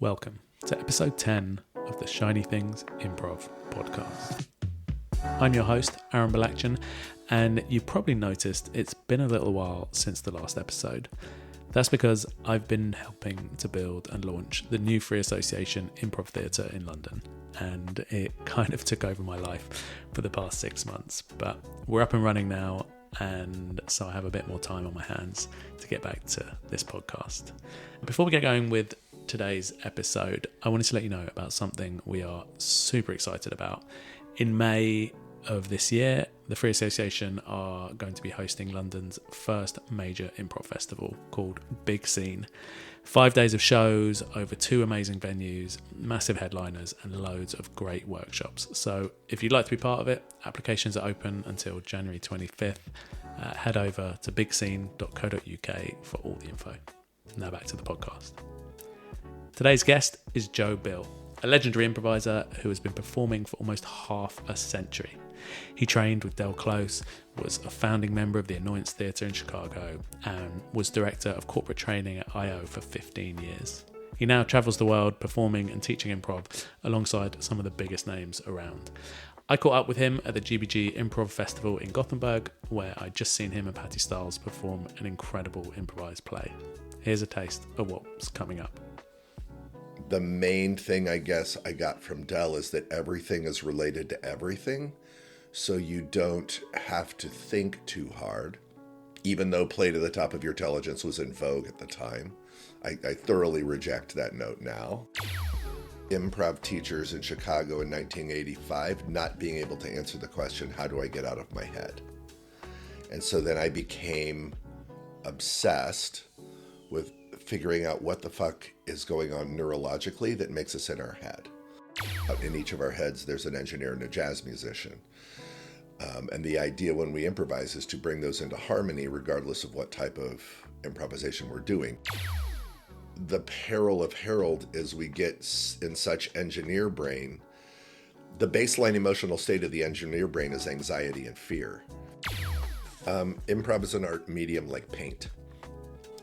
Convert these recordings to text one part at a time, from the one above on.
Welcome to episode 10 of the Shiny Things Improv podcast. I'm your host, Aaron Balakchin, and you've probably noticed it's been a little while since the last episode. That's because I've been helping to build and launch the new free association Improv Theatre in London, and it kind of took over my life for the past 6 months. But we're up and running now, and so I have a bit more time on my hands to get back to this podcast. Before we get going with today's episode, I wanted to let you know about something we are super excited about. In May of this year, the Free Association are going to be hosting London's first major improv festival called Big Scene. 5 days of shows over 2 amazing venues, massive headliners, and loads of great workshops. So if you'd like to be part of it, applications are open until January 25th. Head over to bigscene.co.uk for all the info. Now back to the podcast. Today's guest is Joe Bill, a legendary improviser who has been performing for almost half a century. He trained with Del Close, was a founding member of the Annoyance Theatre in Chicago, and was director of corporate training at I.O. for 15 years. He now travels the world performing and teaching improv alongside some of the biggest names around. I caught up with him at the GBG Improv Festival in Gothenberg, where I'd just seen him and Patti Styles perform an incredible improvised play. Here's a taste of what's coming up. The main thing I guess I got from Del is that everything is related to everything, so you don't have to think too hard, even though play to the top of your intelligence was in vogue at the time. I thoroughly reject that note now. Improv teachers in Chicago in 1985 not being able to answer the question, how do I get out of my head? And so then I became obsessed with figuring out what the fuck is going on neurologically that makes us in our head. In each of our heads, there's an engineer and a jazz musician. And the idea when we improvise is to bring those into harmony regardless of what type of improvisation we're doing. The peril of Harold is we get in such engineer brain. The baseline emotional state of the engineer brain is anxiety and fear. Improv is an art medium like paint.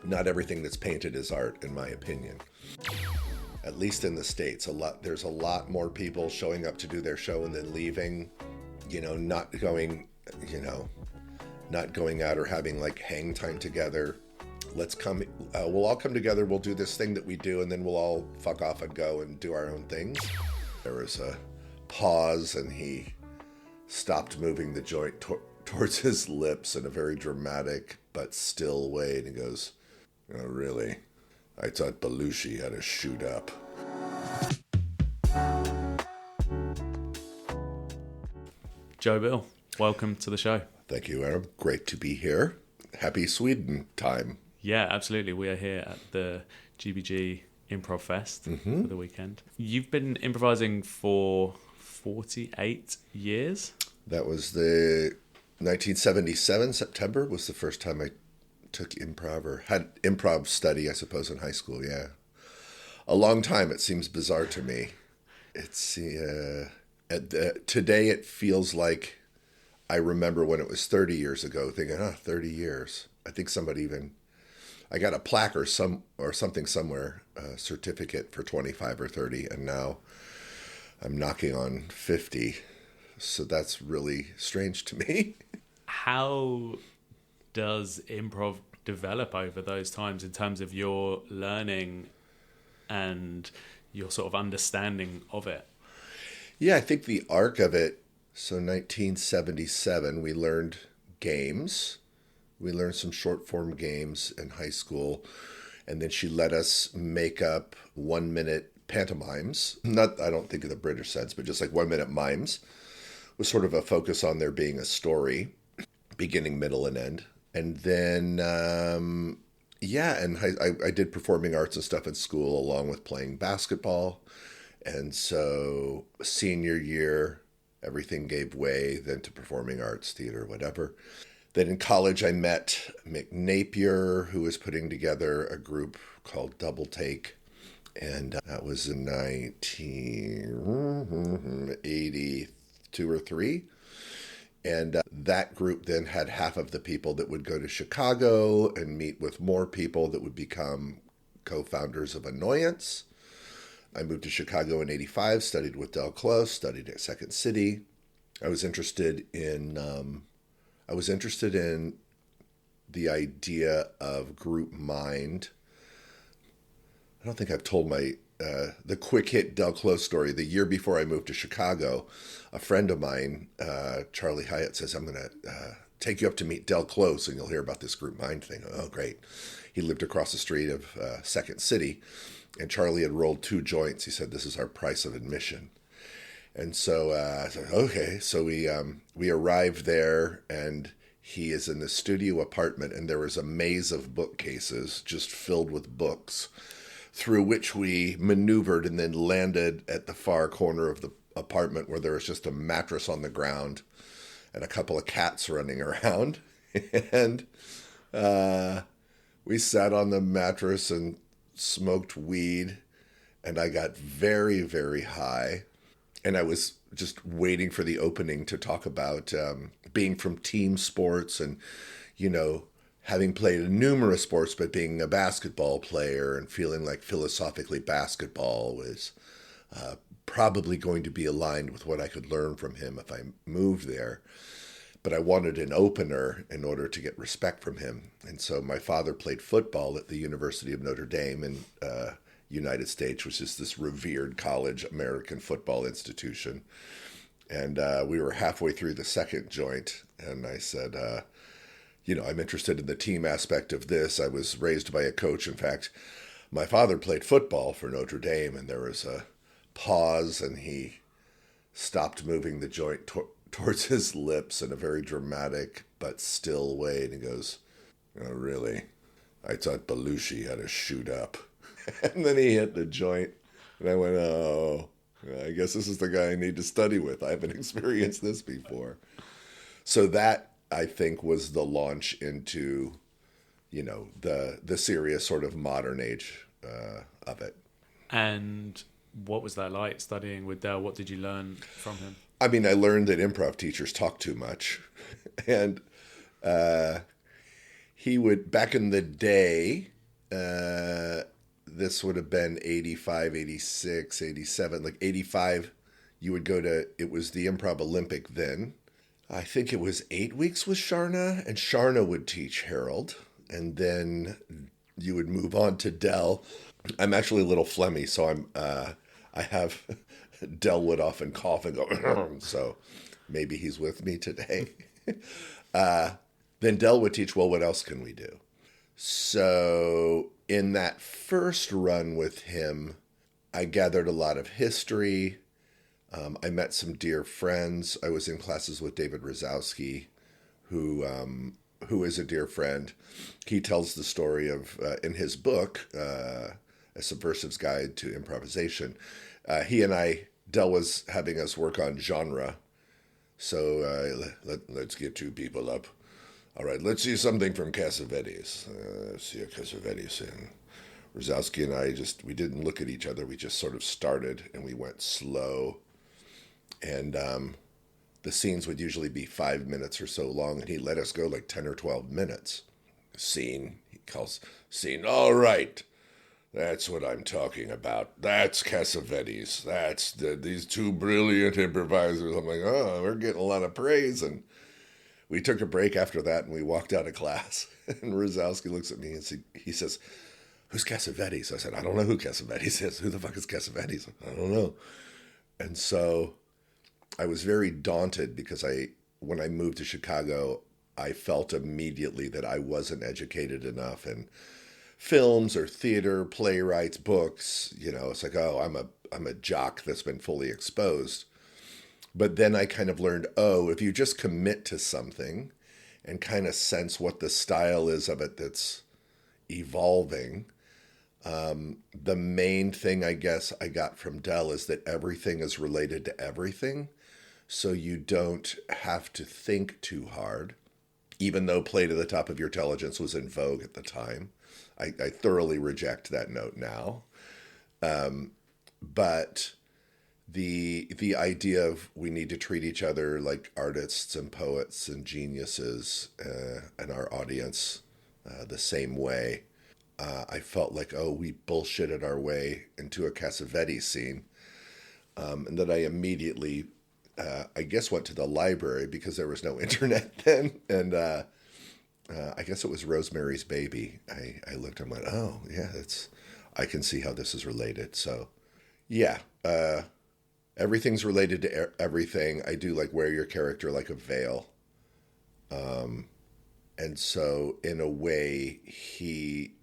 Not everything that's painted is art, in my opinion. At least in the States, there's a lot more people showing up to do their show and then leaving, not going out or having like hang time together. We'll all come together, we'll do this thing that we do, and then we'll all fuck off and go and do our own things. There was a pause and he stopped moving the joint towards his lips in a very dramatic but still way, and he goes, "Oh, really? I thought Belushi had to shoot up." Joe Bill, welcome to the show. Thank you, Aaron. Great to be here. Happy Sweden time. Yeah, absolutely. We are here at the GBG Improv Fest for the weekend. You've been improvising for 48 years? That was the 1977, September was the first time I took improv or had improv study, I suppose, in high school, yeah. A long time, it seems bizarre to me. It's, today it feels like I remember when it was 30 years ago, thinking, 30 years. I think I got a plaque or something somewhere, a certificate for 25 or 30, and now I'm knocking on 50. So that's really strange to me. How does improv develop over those times in terms of your learning and your sort of understanding of it? Yeah, I think the arc of it, so 1977, we learned games. We learned some short form games in high school, and then she let us make up 1-minute pantomimes. Not, I don't think in the British sense, but just like 1-minute mimes, with sort of a focus on there being a story, beginning, middle, and end. And then, I did performing arts and stuff at school along with playing basketball. And so senior year, everything gave way then to performing arts, theater, whatever. Then in college, I met Mick Napier, who was putting together a group called Double Take. And that was in 1982 or 3. And that group then had half of the people that would go to Chicago and meet with more people that would become co-founders of Annoyance. I moved to Chicago in '85, studied with Del Close, studied at Second City. I was interested in the idea of group mind. I don't think I've told the quick hit Del Close story. The year before I moved to Chicago, a friend of mine, Charlie Hyatt, says, I'm going to take you up to meet Del Close and you'll hear about this group mind thing. Oh, great. He lived across the street of Second City, and Charlie had rolled 2 joints. He said, this is our price of admission. And so I said, okay. So we arrived there, and he is in the studio apartment, and there was a maze of bookcases just filled with books, through which we maneuvered and then landed at the far corner of the apartment where there was just a mattress on the ground and a couple of cats running around. And we sat on the mattress and smoked weed, and I got very, very high. And I was just waiting for the opening to talk about being from team sports and, having played numerous sports, but being a basketball player and feeling like philosophically basketball was probably going to be aligned with what I could learn from him if I moved there. But I wanted an opener in order to get respect from him. And so my father played football at the University of Notre Dame in United States, which is this revered college American football institution. And we were halfway through the second joint, and I said, I'm interested in the team aspect of this. I was raised by a coach. In fact, my father played football for Notre Dame, and there was a pause, and he stopped moving the joint towards his lips in a very dramatic but still way, and he goes, oh, really? I thought Belushi had to shoot up. And then he hit the joint, and I went, oh, I guess this is the guy I need to study with. I haven't experienced this before. So that, I think, was the launch into, the serious sort of modern age of it. And what was that like, studying with Del? What did you learn from him? I mean, I learned that improv teachers talk too much. And he would, back in the day, this would have been 85, 86, 87. Like 85, you would go to, it was the Improv Olympic then. I think it was 8 weeks with Sharna, and Sharna would teach Harold. And then you would move on to Del. I'm actually a little phlegmy, so I have Del would often cough and go, so maybe he's with me today. Then Del would teach, well, what else can we do? So in that first run with him, I gathered a lot of history. I met some dear friends. I was in classes with David Rosowski, who is a dear friend. He tells the story of, in his book, A Subversive's Guide to Improvisation, he and Del was having us work on genre. So let's get 2 people up. All right, let's see something from Cassavetes. Let's see a Cassavetes. And Rosowski and I we didn't look at each other. We just sort of started, and we went slow. And the scenes would usually be 5 minutes or so long, and he let us go like 10 or 12 minutes. Scene, he calls scene, all right. That's what I'm talking about. That's Cassavetes. That's these 2 brilliant improvisers. I'm like, oh, we're getting a lot of praise. And we took a break after that, and we walked out of class. And Rosowski looks at me and he says, who's Cassavetes? I said, I don't know who Cassavetes is. Who the fuck is Cassavetes? I don't know. And so I was very daunted because when I moved to Chicago, I felt immediately that I wasn't educated enough in films or theater, playwrights, books. It's like, oh, I'm a jock that's been fully exposed. But then I kind of learned, if you just commit to something and kind of sense what the style is of it that's evolving, the main thing I guess I got from Del is that everything is related to everything. So you don't have to think too hard, even though play to the top of your intelligence was in vogue at the time. I thoroughly reject that note now. But the idea of we need to treat each other like artists and poets and geniuses and our audience the same way. I felt like, oh, we bullshitted our way into a Cassavetes scene. And then I immediately, I guess, went to the library because there was no internet then. And I guess it was Rosemary's Baby. I looked and went, oh, yeah, I can see how this is related. So, yeah, everything's related to everything. I do like wear your character like a veil. And so in a way,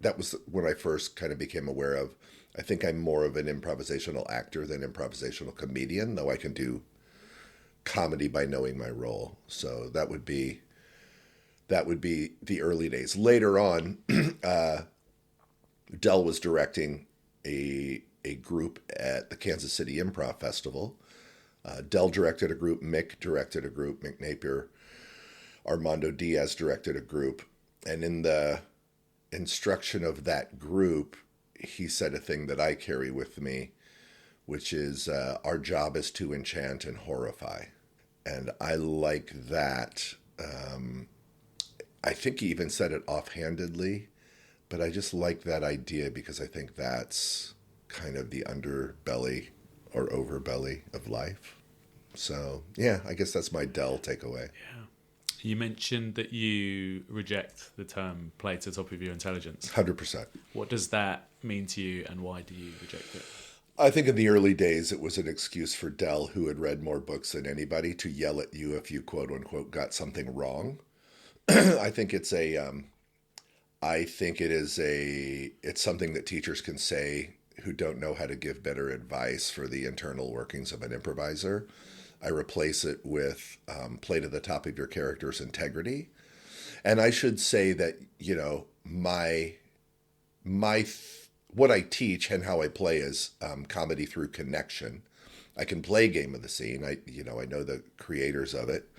that was when I first kind of became aware of, I think I'm more of an improvisational actor than improvisational comedian, though I can do comedy by knowing my role. So that would be the early days. Later on, Del was directing a group at the Kansas City Improv Festival. Del directed a group, Mick directed a group, Mick Napier. Armando Diaz directed a group. And in the instruction of that group, he said a thing that I carry with me, which is our job is to enchant and horrify. And I like that. I think he even said it offhandedly, but I just like that idea because I think that's kind of the underbelly or overbelly of life. So, yeah, I guess that's my Del takeaway. Yeah. You mentioned that you reject the term play to the top of your intelligence. 100%. What does that mean to you and why do you reject it? I think in the early days, it was an excuse for Del, who had read more books than anybody, to yell at you if you quote unquote got something wrong. I think it's something that teachers can say who don't know how to give better advice for the internal workings of an improviser. I replace it with play to the top of your character's integrity. And I should say that, what I teach and how I play is comedy through connection. I can play Game of the Scene. I know the creators of it.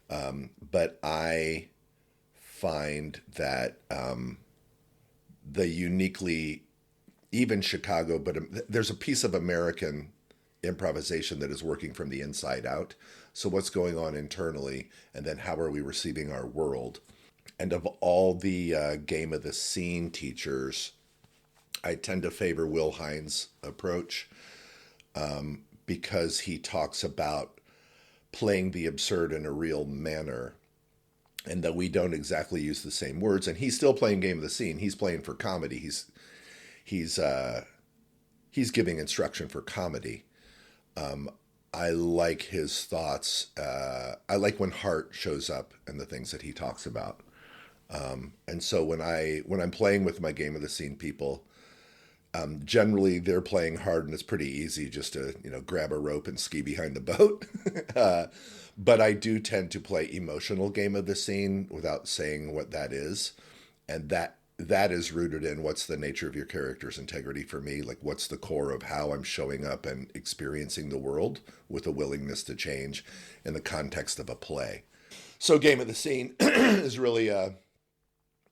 But I find that the uniquely, even Chicago, but there's a piece of American improvisation that is working from the inside out. So what's going on internally, and then how are we receiving our world? And of all the Game of the Scene teachers, I tend to favor Will Hines' approach because he talks about playing the absurd in a real manner, and that we don't exactly use the same words. And he's still playing Game of the Scene. He's playing for comedy. He's giving instruction for comedy. I like his thoughts. I like when heart shows up in the things that he talks about. And so when I'm playing with my Game of the Scene people, generally they're playing hard and it's pretty easy just to, grab a rope and ski behind the boat. But I do tend to play emotional Game of the Scene without saying what that is. And that is rooted in what's the nature of your character's integrity for me. Like, what's the core of how I'm showing up and experiencing the world with a willingness to change in the context of a play. So Game of the Scene is really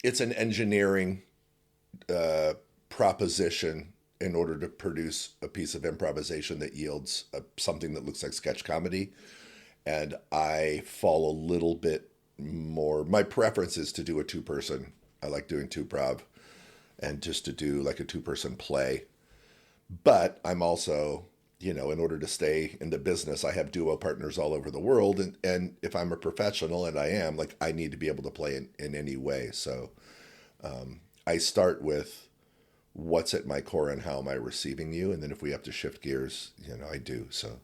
it's an engineering proposition in order to produce a piece of improvisation that yields something that looks like sketch comedy. And I fall a little bit more, my preference is to do a two-person. I like doing two-prov and just to do like a two-person play. But I'm also, in order to stay in the business, I have duo partners all over the world. And if I'm a professional, and I am, like, I need to be able to play in any way. So I start with what's at my core and how am I receiving you. And then if we have to shift gears, I do. So.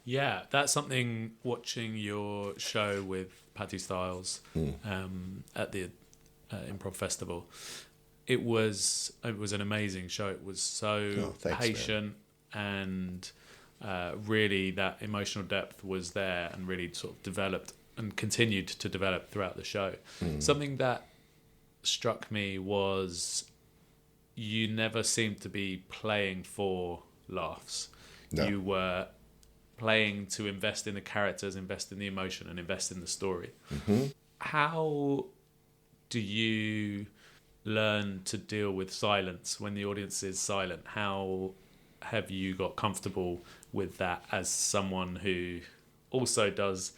Yeah, that's something, watching your show with Patti Styles at the Improv Festival. It was an amazing show. It was so patient, man. And really that emotional depth was there and really sort of developed and continued to develop throughout the show. Something that struck me was you never seemed to be playing for laughs. No. You were playing to invest in the characters, invest in the emotion, and invest in the story. Mm-hmm. How do you learn to deal with silence when the audience is silent? How have you got comfortable with that as someone who also does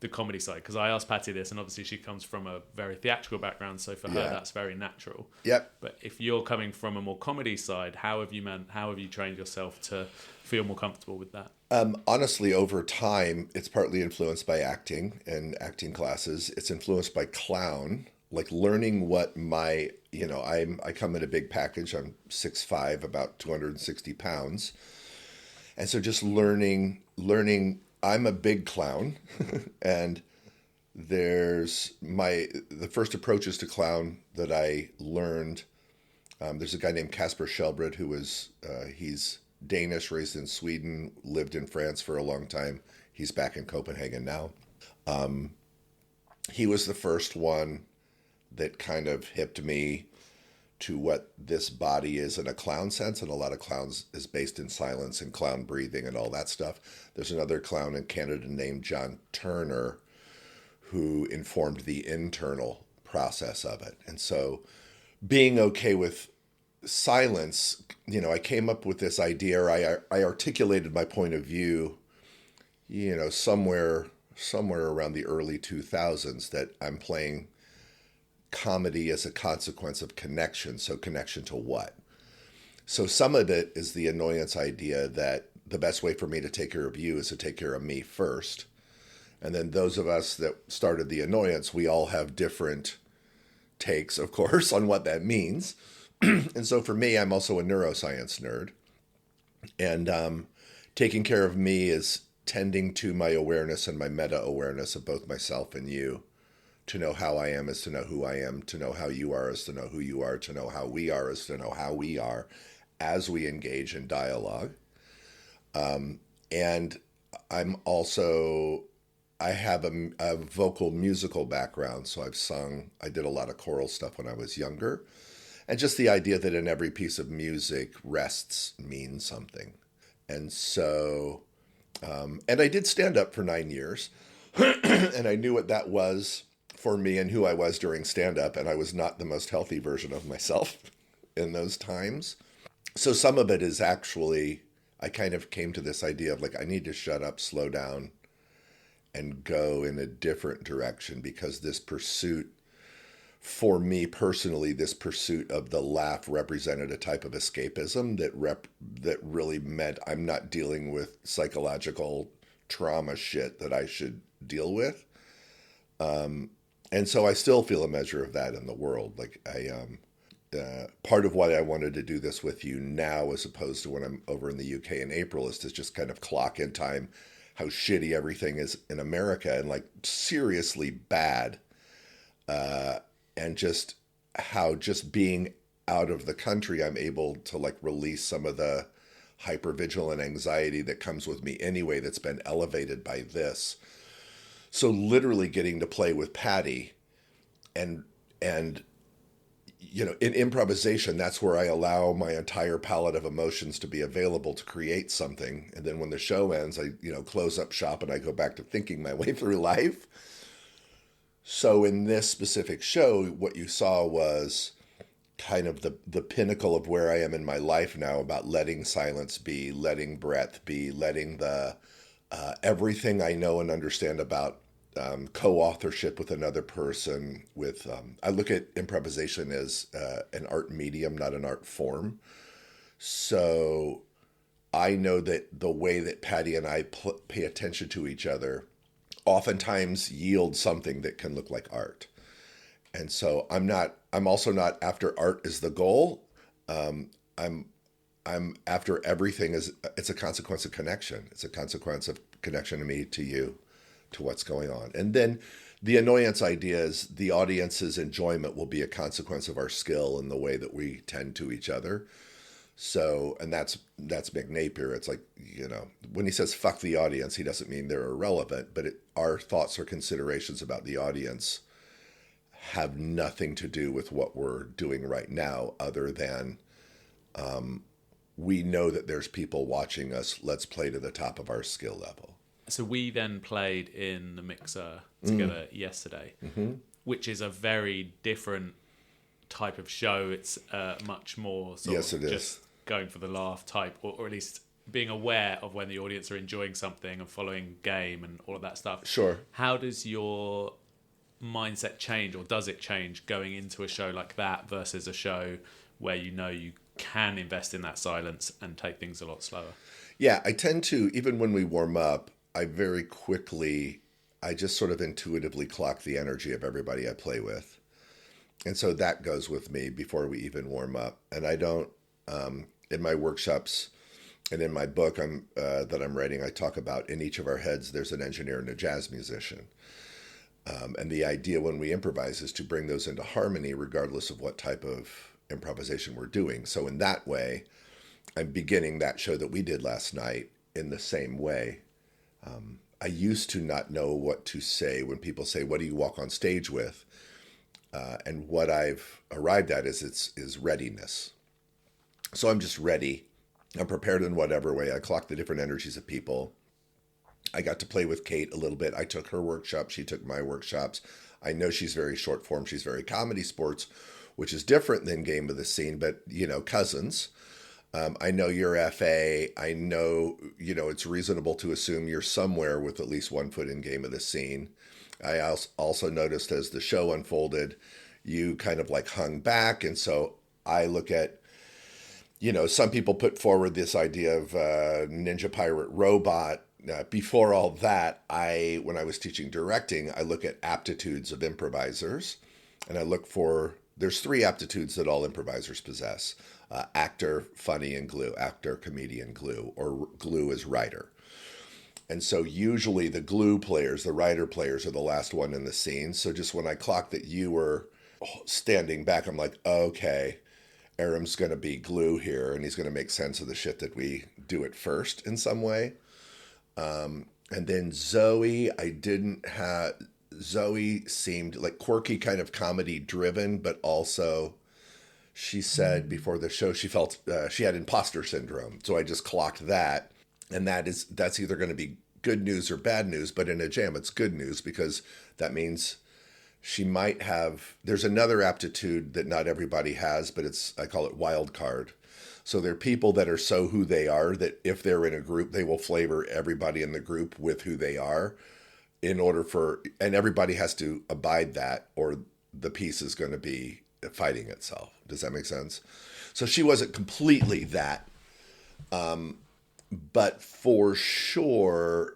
the comedy side? Because I asked Patti this, and obviously she comes from a very theatrical background, so for her that's very natural. Yep. But if you're coming from a more comedy side, how have you trained yourself to feel more comfortable with that? Honestly, over time, it's partly influenced by acting and acting classes. It's influenced by clown, like learning what my, I come in a big package. I'm 6'5", about 260 pounds. And so just learning, I'm a big clown and the first approaches to clown that I learned, there's a guy named Kasper Shelbrud who he's Danish, raised in Sweden, lived in France for a long time. He's back in Copenhagen now. He was the first one that kind of hipped me to what this body is in a clown sense, and a lot of clowns is based in silence and clown breathing and all that stuff. There's another clown in Canada named John Turner who informed the internal process of it. And so being okay with silence, I came up with this idea, or I articulated my point of view, somewhere around the early 2000s, that I'm playing comedy as a consequence of connection. So connection to what? So some of it is the annoyance idea that the best way for me to take care of you is to take care of me first. And then those of us that started the annoyance, we all have different takes, of course, on what that means. And so for me, I'm also a neuroscience nerd. And taking care of me is tending to my awareness and my meta-awareness of both myself and you. To know how I am is to know who I am. To know how you are is to know who you are. To know how we are is to know how we are as we engage in dialogue. And I have a vocal musical background. So I did a lot of choral stuff when I was younger. And just the idea that in every piece of music, rests mean something. And so, and I did stand up for 9 years. And I knew what that was for me and who I was during stand-up, and I was not the most healthy version of myself in those times. So some of it is actually, I kind of came to this idea of I need to shut up, slow down, and go in a different direction, because this pursuit, for me personally, this pursuit of the laugh represented a type of escapism that really meant I'm not dealing with psychological trauma shit that I should deal with. And so I still feel a measure of that in the world. Part of why I wanted to do this with you now, as opposed to when I'm over in the UK in April, is to just kind of clock in time how shitty everything is in America, and seriously bad. And just how just being out of the country, I'm able to release some of the hypervigilant anxiety that comes with me anyway, that's been elevated by this. So literally getting to play with Patti and in improvisation, that's where I allow my entire palette of emotions to be available to create something. And then when the show ends, I, close up shop and I go back to thinking my way through life. So in this specific show, what you saw was kind of the pinnacle of where I am in my life now, about letting silence be, letting breath be, letting everything I know and understand about co-authorship with another person. I look at improvisation as an art medium, not an art form. So I know that the way that Patti and I pay attention to each other oftentimes yields something that can look like art. And so I'm also not after art is the goal. I'm after everything it's a consequence of connection. It's a consequence of connection to me, to you, to what's going on. And then the annoyance idea is the audience's enjoyment will be a consequence of our skill and the way that we tend to each other. So, and that's Mick Napier. It's when he says fuck the audience, he doesn't mean they're irrelevant, but our thoughts or considerations about the audience have nothing to do with what we're doing right now, other than we know that there's people watching us. Let's play to the top of our skill level. So we then played in the Mixer together yesterday, which is a very different type of show. It's much more sort of just going for the laugh type, or at least being aware of when the audience are enjoying something and following game and all of that stuff. Sure. How does your mindset change, or does it change going into a show like that versus a show where you know you can invest in that silence and take things a lot slower? Yeah, I tend to, even when we warm up, I just sort of intuitively clock the energy of everybody I play with. And so that goes with me before we even warm up. And I don't, in my workshops and in my book that I'm writing, I talk about in each of our heads, there's an engineer and a jazz musician. And the idea when we improvise is to bring those into harmony, regardless of what type of improvisation we're doing. So in that way, I'm beginning that show that we did last night in the same way. I used to not know what to say when people say, what do you walk on stage with? And what I've arrived at is readiness. So I'm just ready. I'm prepared in whatever way. I clock the different energies of people. I got to play with Kate a little bit. I took her workshop. She took my workshops. I know she's very short form. She's very comedy sports, which is different than Game of the Scene, but, cousins. I know you're FA. I know, it's reasonable to assume you're somewhere with at least one foot in Game of the Scene. I also noticed as the show unfolded, you kind of like hung back. And so I look at, some people put forward this idea of Ninja Pirate Robot. Before all that, when I was teaching directing, I look at aptitudes of improvisers, and I look for, there's 3 aptitudes that all improvisers possess. Actor, funny, and glue. Actor, comedian, glue, or glue is writer. And so usually the glue players, the writer players are the last one in the scene. So just when I clocked that you were standing back, I'm like, okay, Aram's going to be glue here, and he's going to make sense of the shit that we do at first in some way. And then Zoe, Zoe seemed like quirky, kind of comedy driven, but also she said before the show, she felt she had imposter syndrome. So I just clocked that. And that's either going to be good news or bad news, but in a jam, it's good news because that means she might have, there's another aptitude that not everybody has, but I call it wild card. So there are people that are so who they are that if they're in a group, they will flavor everybody in the group with who they are and everybody has to abide that or the piece is going to be fighting itself. Does that make sense? So she wasn't completely that. But for sure,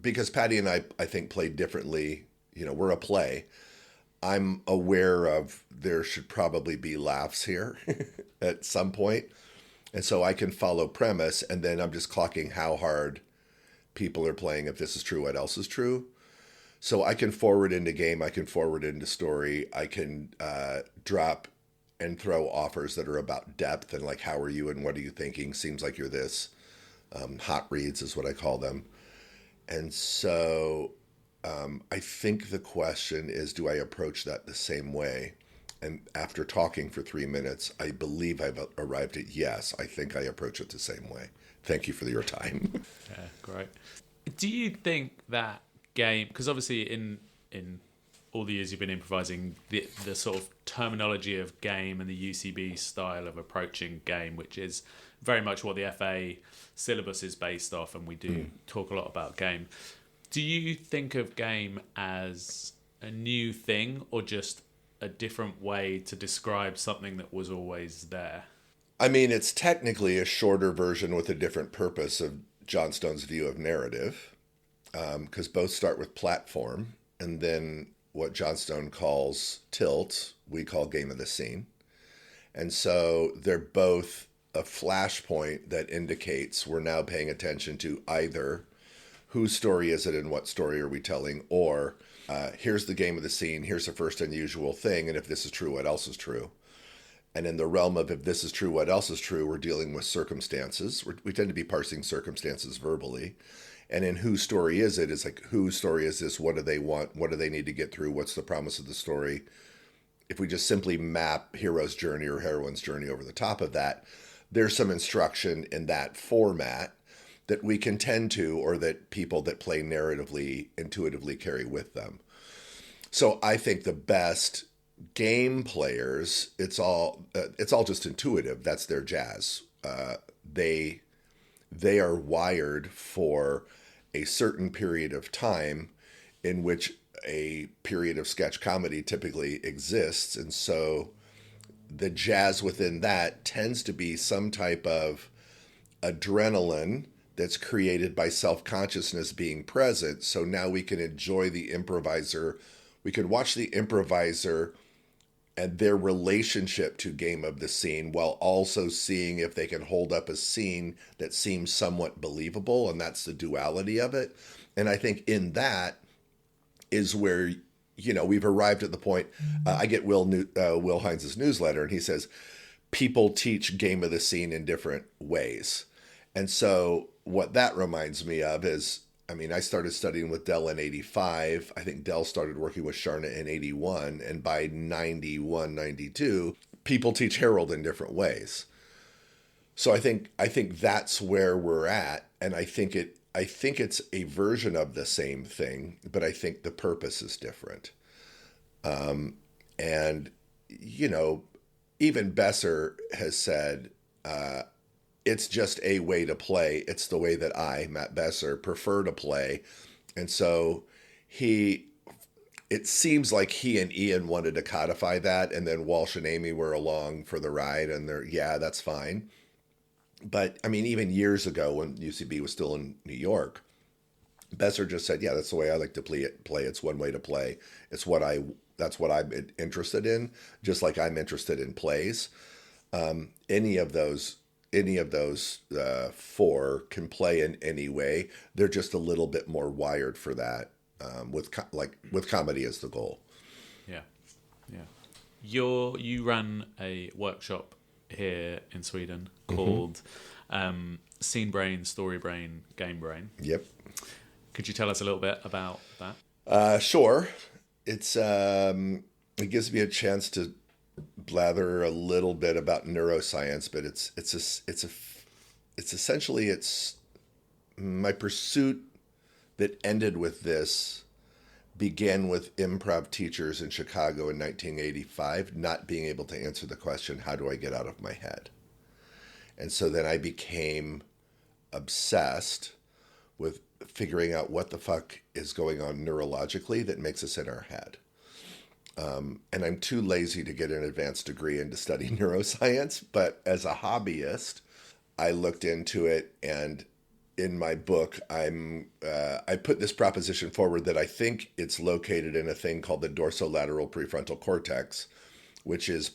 because Patti and I think played differently, we're a play. I'm aware of there should probably be laughs here at some point. And so I can follow premise, and then I'm just clocking how hard people are playing. If this is true, what else is true? So I can forward into game, I can forward into story, I can drop and throw offers that are about depth and like, how are you and what are you thinking? Seems like you're this. Hot reads is what I call them. And so I think the question is, do I approach that the same way? And after talking for 3 minutes, I believe I've arrived at yes. I think I approach it the same way. Thank you for your time. Yeah, great. Do you think that game, because obviously in all the years you've been improvising, the sort of terminology of game and the UCB style of approaching game, which is very much what the FA syllabus is based off, and we do talk a lot about game. Do you think of game as a new thing or just a different way to describe something that was always there? I mean, it's technically a shorter version with a different purpose of Johnstone's view of narrative, because both start with platform, and then what Johnstone calls tilt, we call game of the scene. And so they're both a flashpoint that indicates we're now paying attention to either whose story is it and what story are we telling, or here's the game of the scene, here's the first unusual thing, and if this is true, what else is true? And in the realm of if this is true, what else is true, we're dealing with circumstances. We tend to be parsing circumstances verbally. And in whose story is it? It's like, whose story is this? What do they want? What do they need to get through? What's the promise of the story? If we just simply map hero's journey or heroine's journey over the top of that, there's some instruction in that format that we can tend to, or that people that play narratively intuitively carry with them. So I think the best game players, it's all just intuitive. That's their jazz. They they are wired for a certain period of time in which a period of sketch comedy typically exists. And so the jazz within that tends to be some type of adrenaline that's created by self-consciousness being present. So now we can enjoy the improviser. We could watch the improviser and their relationship to game of the scene while also seeing if they can hold up a scene that seems somewhat believable. And that's the duality of it. And I think in that is where, we've arrived at the point. I get Will Hines' newsletter, and he says, people teach game of the scene in different ways. And so what that reminds me of is, I started studying with Dell in 85. I think Dell started working with Sharna in 81. And by 91, 92, people teach Harold in different ways. So I think that's where we're at. And I think it's a version of the same thing, but I think the purpose is different. And, even Besser has said, it's just a way to play. It's the way that I, Matt Besser, prefer to play. And so it seems like he and Ian wanted to codify that. And then Walsh and Amy were along for the ride, and that's fine. But even years ago when UCB was still in New York, Besser just said, yeah, that's the way I like to play. It's one way to play. That's what I'm interested in, just like I'm interested in plays. Any of those four can play in any way. They're just a little bit more wired for that, with comedy as the goal. Yeah. You ran a workshop here in Sweden called Scene Brain, Story Brain, Game Brain. Yep. Could you tell us a little bit about that? Sure. It gives me a chance to blather a little bit about neuroscience, but it's essentially my pursuit that ended with this began with improv teachers in Chicago in 1985 not being able to answer the question, how do I get out of my head? And so then I became obsessed with figuring out what the fuck is going on neurologically that makes us in our head. And I'm too lazy to get an advanced degree and to study neuroscience, but as a hobbyist, I looked into it, and in my book, I put this proposition forward that I think it's located in a thing called the dorsolateral prefrontal cortex, which is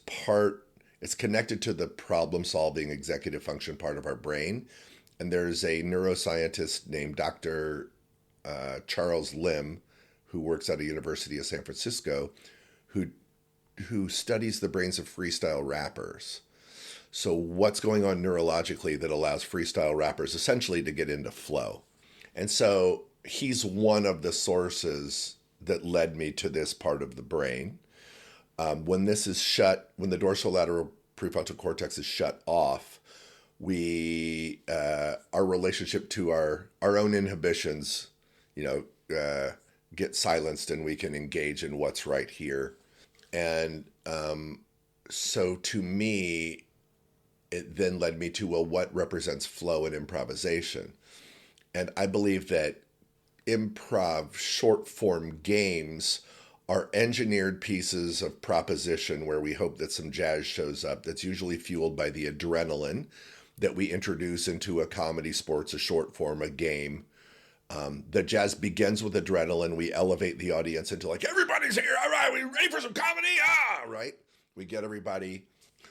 it's connected to the problem-solving executive function part of our brain. And there's a neuroscientist named Dr. Charles Lim, who works at the University of San Francisco, who studies the brains of freestyle rappers. So what's going on neurologically that allows freestyle rappers essentially to get into flow? And so he's one of the sources that led me to this part of the brain. When the dorsolateral prefrontal cortex is shut off, our relationship to our own inhibitions, get silenced, and we can engage in what's right here. And so to me, it then led me to, what represents flow and improvisation? And I believe that improv short form games are engineered pieces of proposition where we hope that some jazz shows up that's usually fueled by the adrenaline that we introduce into a comedy, sports, a short form, a game. The jazz begins with adrenaline. We elevate the audience into everybody's here. All right, we ready for some comedy? Right. We get everybody.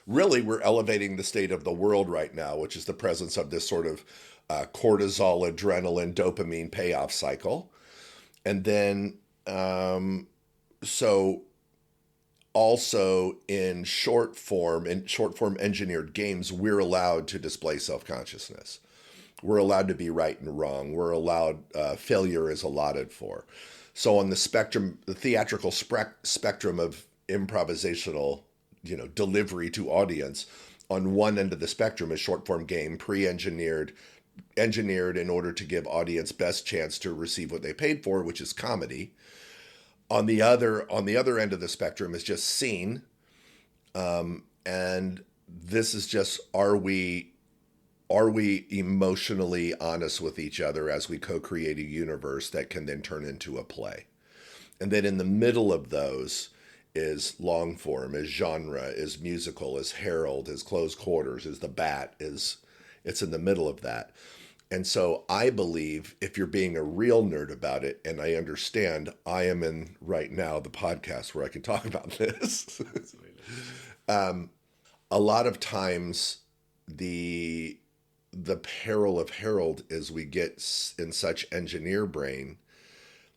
Really, we're elevating the state of the world right now, which is the presence of this sort of cortisol, adrenaline, dopamine payoff cycle. And then, so also in short form engineered games, we're allowed to display self-consciousness. We're allowed to be right and wrong. We're allowed, failure is allotted for. So on the spectrum, the theatrical spectrum of improvisational, delivery to audience, on one end of the spectrum is short form game, engineered in order to give audience best chance to receive what they paid for, which is comedy. On the other end of the spectrum is just scene. And this is just, are we are we emotionally honest with each other as we co-create a universe that can then turn into a play? And then in the middle of those is long form, is genre, is musical, is herald, is close quarters, is the bat, it's in the middle of that. And so I believe if you're being a real nerd about it, and I understand I am in right now the podcast where I can talk about this. A lot of times the peril of herald is we get in such engineer brain.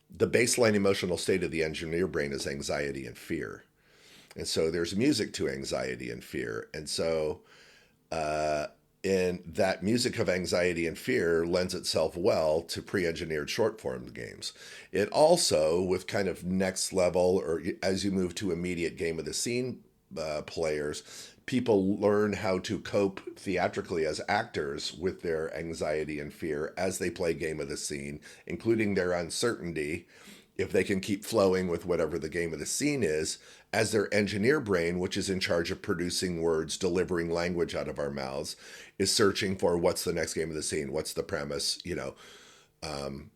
The baseline emotional state of the engineer brain is anxiety and fear. And so there's music to anxiety and fear. And so in that music of anxiety and fear lends itself well to pre-engineered short form games. It also, with kind of next level, or as you move to immediate game of the scene players, people learn how to cope theatrically as actors with their anxiety and fear as they play game of the scene, including their uncertainty, if they can keep flowing with whatever the game of the scene is, as their engineer brain, which is in charge of producing words, delivering language out of our mouths, is searching for what's the next game of the scene, what's the premise, you know. And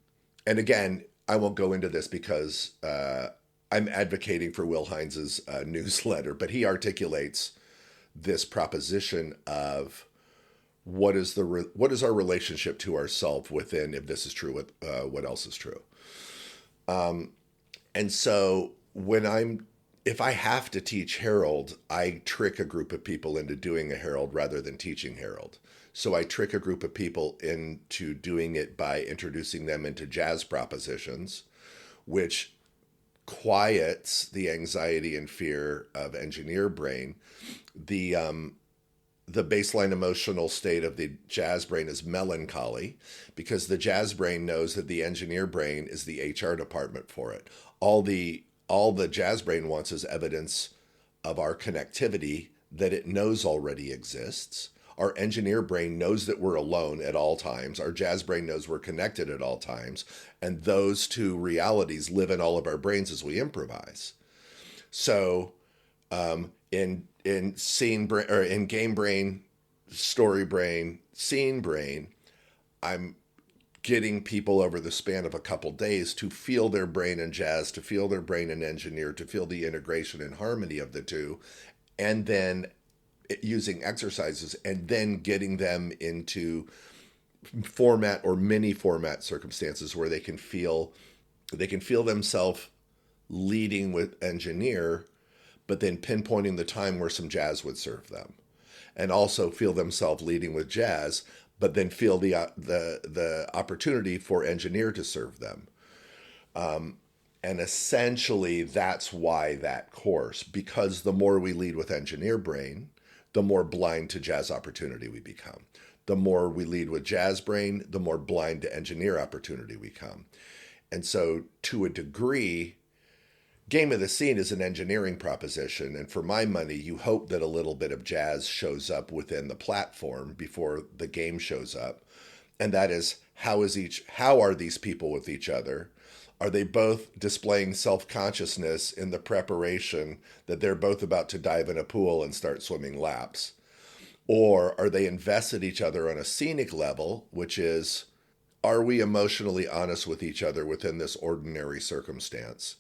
again, I won't go into this because I'm advocating for Will Hines's newsletter, but he articulates this proposition of what is our relationship to ourself within, if this is true, what else is true. And so if I have to teach Herald, I trick a group of people into doing a Herald rather than teaching Herald. So I trick a group of people into doing it by introducing them into jazz propositions, which quiets the anxiety and fear of engineer brain. The baseline emotional state of the jazz brain is melancholy, because the jazz brain knows that the engineer brain is the HR department for it. All the jazz brain wants is evidence of our connectivity that it knows already exists. Our engineer brain knows that we're alone at all times. Our jazz brain knows we're connected at all times. And those two realities live in all of our brains as we improvise. So in scene brain, or in game brain, story brain, scene brain, I'm getting people over the span of a couple days to feel their brain in jazz, to feel their brain in engineer, to feel the integration and harmony of the two, and then using exercises, and then getting them into format or mini format circumstances where they can feel themselves leading with engineer, but then pinpointing the time where some jazz would serve them, and also feel themselves leading with jazz, but then feel the opportunity for engineer to serve them. And essentially that's why that course, because the more we lead with engineer brain, the more blind to jazz opportunity we become. The more we lead with jazz brain, the more blind to engineer opportunity we become. And so to a degree, game of the scene is an engineering proposition. And for my money, you hope that a little bit of jazz shows up within the platform before the game shows up. And that is, how are these people with each other? Are they both displaying self-consciousness in the preparation that they're both about to dive in a pool and start swimming laps? Or are they invested each other on a scenic level, which is, are we emotionally honest with each other within this ordinary circumstance?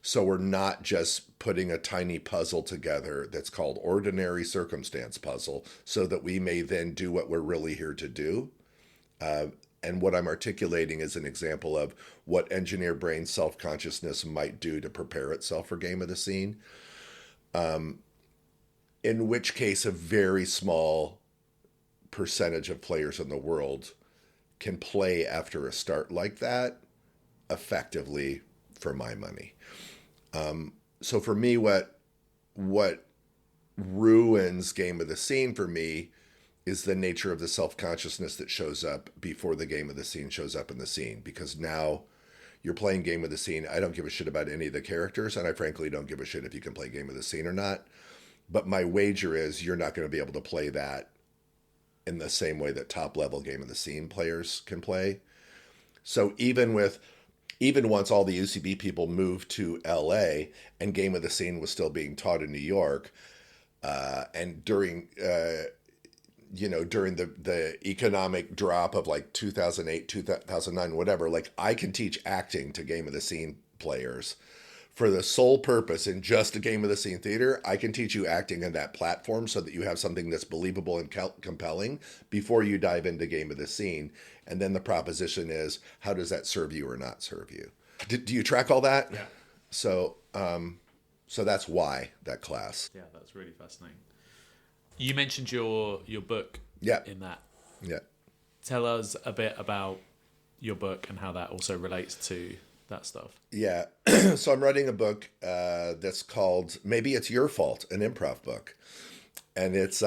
So we're not just putting a tiny puzzle together that's called ordinary circumstance puzzle so that we may then do what we're really here to do. And what I'm articulating is an example of what engineer brain self-consciousness might do to prepare itself for game of the scene. In which case, a very small percentage of players in the world can play after a start like that effectively for my money. So for me, what ruins game of the scene for me is the nature of the self-consciousness that shows up before the game of the scene shows up in the scene. Because now you're playing game of the scene. I don't give a shit about any of the characters, and I frankly don't give a shit if you can play game of the scene or not. But my wager is you're not going to be able to play that in the same way that top-level game of the scene players can play. So even once all the UCB people moved to LA and game of the scene was still being taught in New York, and during during the economic drop of like 2008, 2009, whatever, like I can teach acting to game of the scene players for the sole purpose in just a game of the scene theater. I can teach you acting on that platform so that you have something that's believable and compelling before you dive into game of the scene. And then the proposition is, how does that serve you or not serve you? Do you track all that? Yeah. So that's why that class. Yeah, that's really fascinating. You mentioned your book Yeah. in that. Yeah. Tell us a bit about your book and how that also relates to that stuff. Yeah. So I'm writing a book that's called Maybe It's Your Fault, an improv book. And it's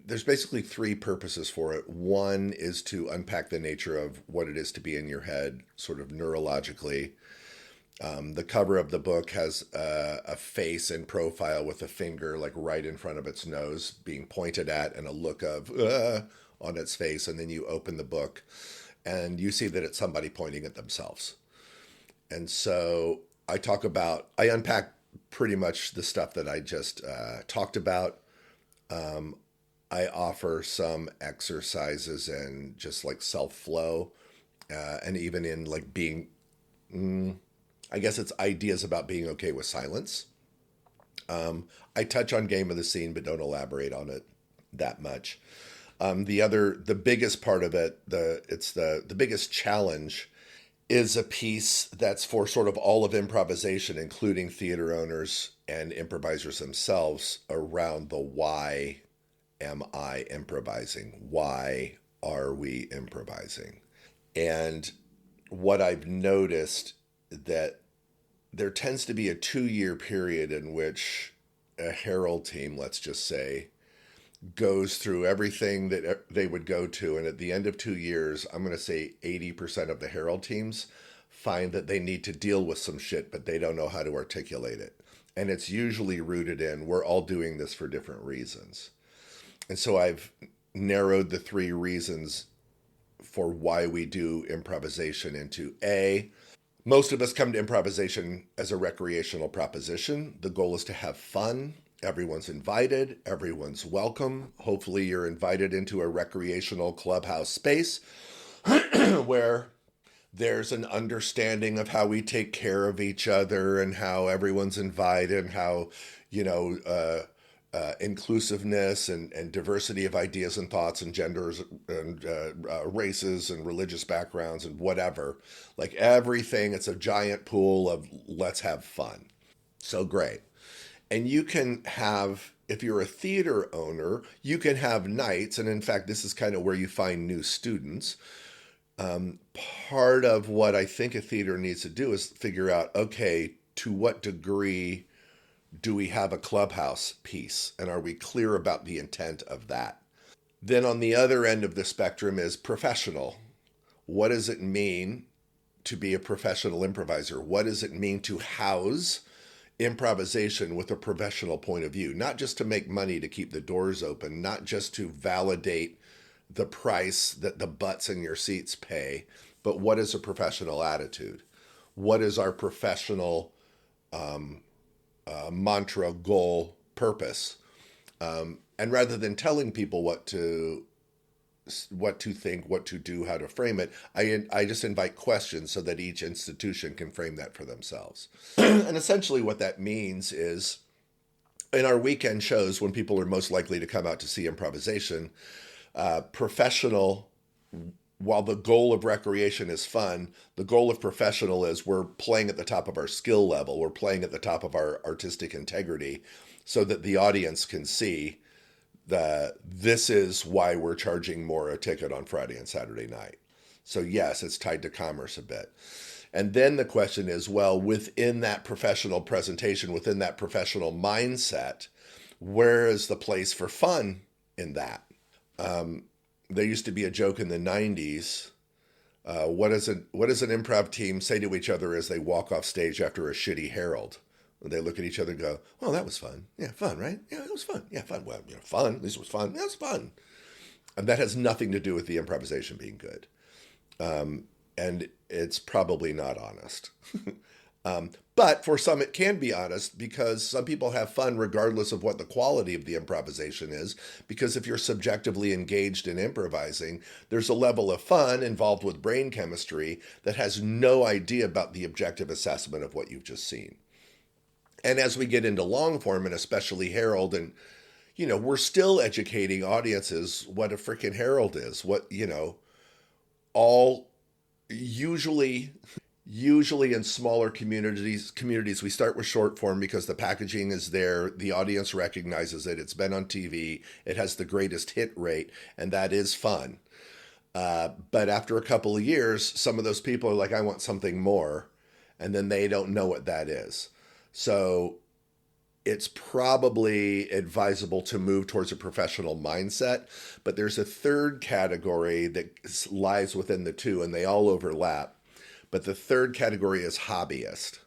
there's basically three purposes for it. One is to unpack the nature of what it is to be in your head, sort of neurologically. The cover of the book has a face in profile with a finger like right in front of its nose being pointed at and a look of on its face. And then you open the book and you see that it's somebody pointing at themselves. And so I unpack pretty much the stuff that I just talked about. I offer some exercises and just like self-flow and even in like being... I guess it's ideas about being okay with silence. I touch on game of the scene, but don't elaborate on it that much. The biggest part of it, the biggest challenge is a piece that's for sort of all of improvisation, including theater owners and improvisers themselves, around the why am I improvising? Why are we improvising? And what I've noticed that there tends to be a 2-year period in which a Herald team, let's just say, goes through everything that they would go to. And at the end of 2 years, I'm going to say 80% of the Herald teams find that they need to deal with some shit, but they don't know how to articulate it. And it's usually rooted in, we're all doing this for different reasons. And so I've narrowed the 3 reasons for why we do improvisation into A, most of us come to improvisation as a recreational proposition. The goal is to have fun. Everyone's invited. Everyone's welcome. Hopefully you're invited into a recreational clubhouse space where there's an understanding of how we take care of each other and how everyone's invited and how, inclusiveness and diversity of ideas and thoughts and genders and races and religious backgrounds and whatever, like everything, it's a giant pool of let's have fun. So great. And you can have, if you're a theater owner, you can have nights. And in fact, this is kind of where you find new students. Part of what I think a theater needs to do is figure out, okay, to what degree do we have a clubhouse piece? And are we clear about the intent of that? Then on the other end of the spectrum is professional. What does it mean to be a professional improviser? What does it mean to house improvisation with a professional point of view? Not just to make money to keep the doors open, not just to validate the price that the butts in your seats pay, but what is a professional attitude? What is our professional mantra, goal, purpose? And rather than telling people what to think, what to do, how to frame it, I just invite questions so that each institution can frame that for themselves. And essentially what that means is, in our weekend shows, when people are most likely to come out to see improvisation, professional, while the goal of recreation is fun, the goal of professional is we're playing at the top of our skill level. We're playing at the top of our artistic integrity so that the audience can see that this is why we're charging more a ticket on Friday and Saturday night. So yes, it's tied to commerce a bit. And then the question is, well, within that professional presentation, within that professional mindset, where is the place for fun in that? There used to be a joke in the 90s. What does an improv team say to each other as they walk off stage after a shitty Herald? They look at each other and go, "Oh, that was fun. Yeah, fun, right? Yeah, it was fun. Yeah, fun. Well, fun. This was fun. That's fun." And that has nothing to do with the improvisation being good. And it's probably not honest. But for some, it can be honest, because some people have fun regardless of what the quality of the improvisation is. Because if you're subjectively engaged in improvising, there's a level of fun involved with brain chemistry that has no idea about the objective assessment of what you've just seen. And as we get into long form, and especially Herald, and, we're still educating audiences what a freaking Herald is, all usually in smaller communities, we start with short form because the packaging is there, the audience recognizes it, it's been on TV, it has the greatest hit rate, and that is fun. But after a couple of years, some of those people are like, I want something more, and then they don't know what that is. So it's probably advisable to move towards a professional mindset, but there's a third category that lies within the two, and they all overlap. But the third category is hobbyist.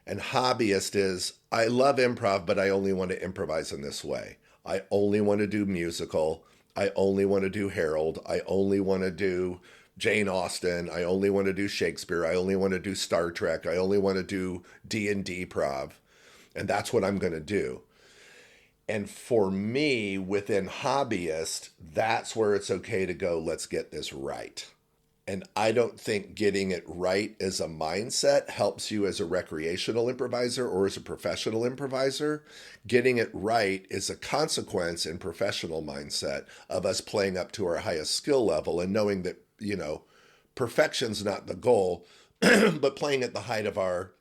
And hobbyist is, I love improv, but I only want to improvise in this way. I only want to do musical. I only want to do Herald. I only want to do Jane Austen. I only want to do Shakespeare. I only want to do Star Trek. I only want to do D&D prov. And that's what I'm going to do. And for me, within hobbyist, that's where it's okay to go, let's get this right. And I don't think getting it right as a mindset helps you as a recreational improviser or as a professional improviser. Getting it right is a consequence in professional mindset of us playing up to our highest skill level and knowing that, perfection's not the goal, but playing at the height of our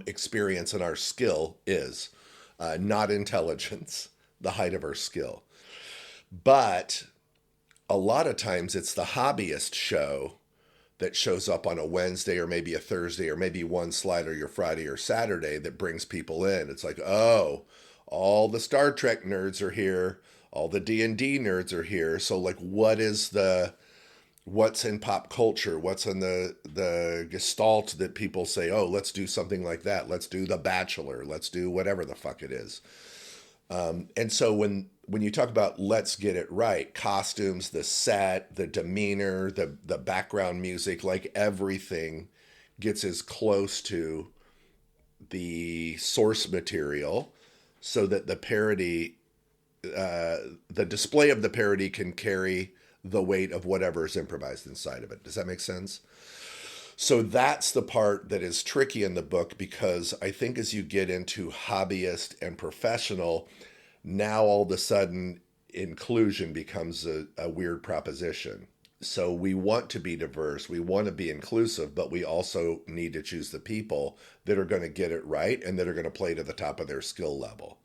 experience and our skill is, not intelligence, the height of our skill. But a lot of times it's the hobbyist show that shows up on a Wednesday or maybe a Thursday or maybe one slide or your Friday or Saturday that brings people in. It's like, oh, all the Star Trek nerds are here. All the D&D nerds are here. So like, what's in pop culture? What's in the gestalt that people say, oh, let's do something like that. Let's do The Bachelor. Let's do whatever the fuck it is. And so when you talk about let's get it right, costumes, the set, the demeanor, the background music, like everything gets as close to the source material so that the parody, the display of the parody can carry the weight of whatever is improvised inside of it. Does that make sense? So that's the part that is tricky in the book, because I think as you get into hobbyist and professional, now all of a sudden inclusion becomes a weird proposition. So we want to be diverse, we want to be inclusive, but we also need to choose the people that are going to get it right and that are going to play to the top of their skill level.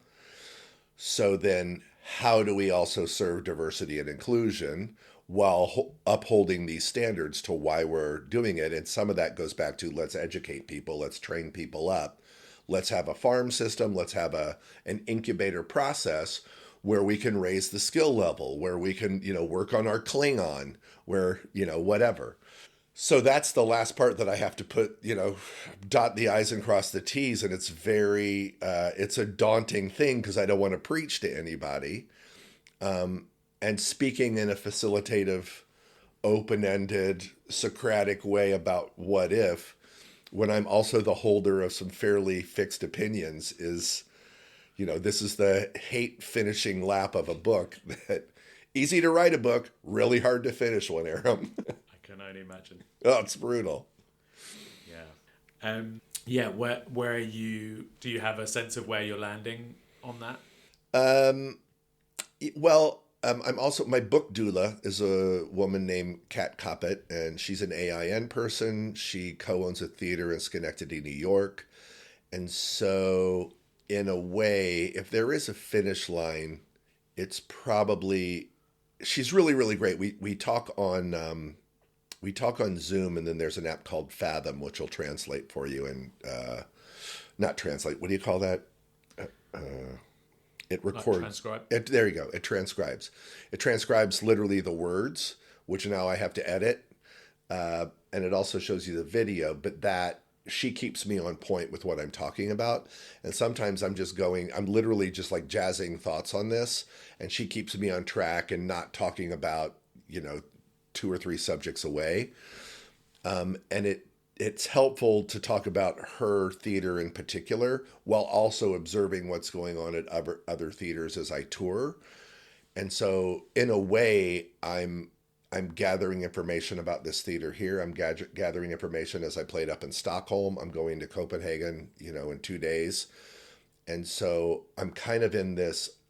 So then how do we also serve diversity and inclusion while upholding these standards to why we're doing it? And some of that goes back to let's educate people, let's train people up, let's have a farm system, let's have an incubator process where we can raise the skill level, where we can, work on our Klingon, where, whatever. So that's the last part that I have to put, dot the I's and cross the T's. And it's it's a daunting thing because I don't want to preach to anybody. And speaking in a facilitative, open-ended, Socratic way about what if, when I'm also the holder of some fairly fixed opinions, is, this is the hate finishing lap of a book that easy to write a book, really hard to finish one, Aram. I can only imagine. Oh, it's brutal. Yeah. Where are you? Do you have a sense of where you're landing on that? I'm also, my book doula is a woman named Kat Coppett, and she's an AIN person. She co-owns a theater in Schenectady, New York. And so in a way, if there is a finish line, it's probably, she's really, really great. We talk on Zoom, and then there's an app called Fathom, which will translate for you and not translate. What do you call that? It records. Transcribe. There you go. It transcribes. It transcribes literally the words, which now I have to edit. And it also shows you the video, but that she keeps me on point with what I'm talking about. And sometimes I'm literally just like jazzing thoughts on this, and she keeps me on track and not talking about, 2 or 3 subjects away. And it's helpful to talk about her theater in particular while also observing what's going on at other theaters as I tour. And so in a way, I'm gathering information about this theater here. I'm gathering information as I played up in Stockholm. I'm going to Copenhagen, in 2 days. And so I'm kind of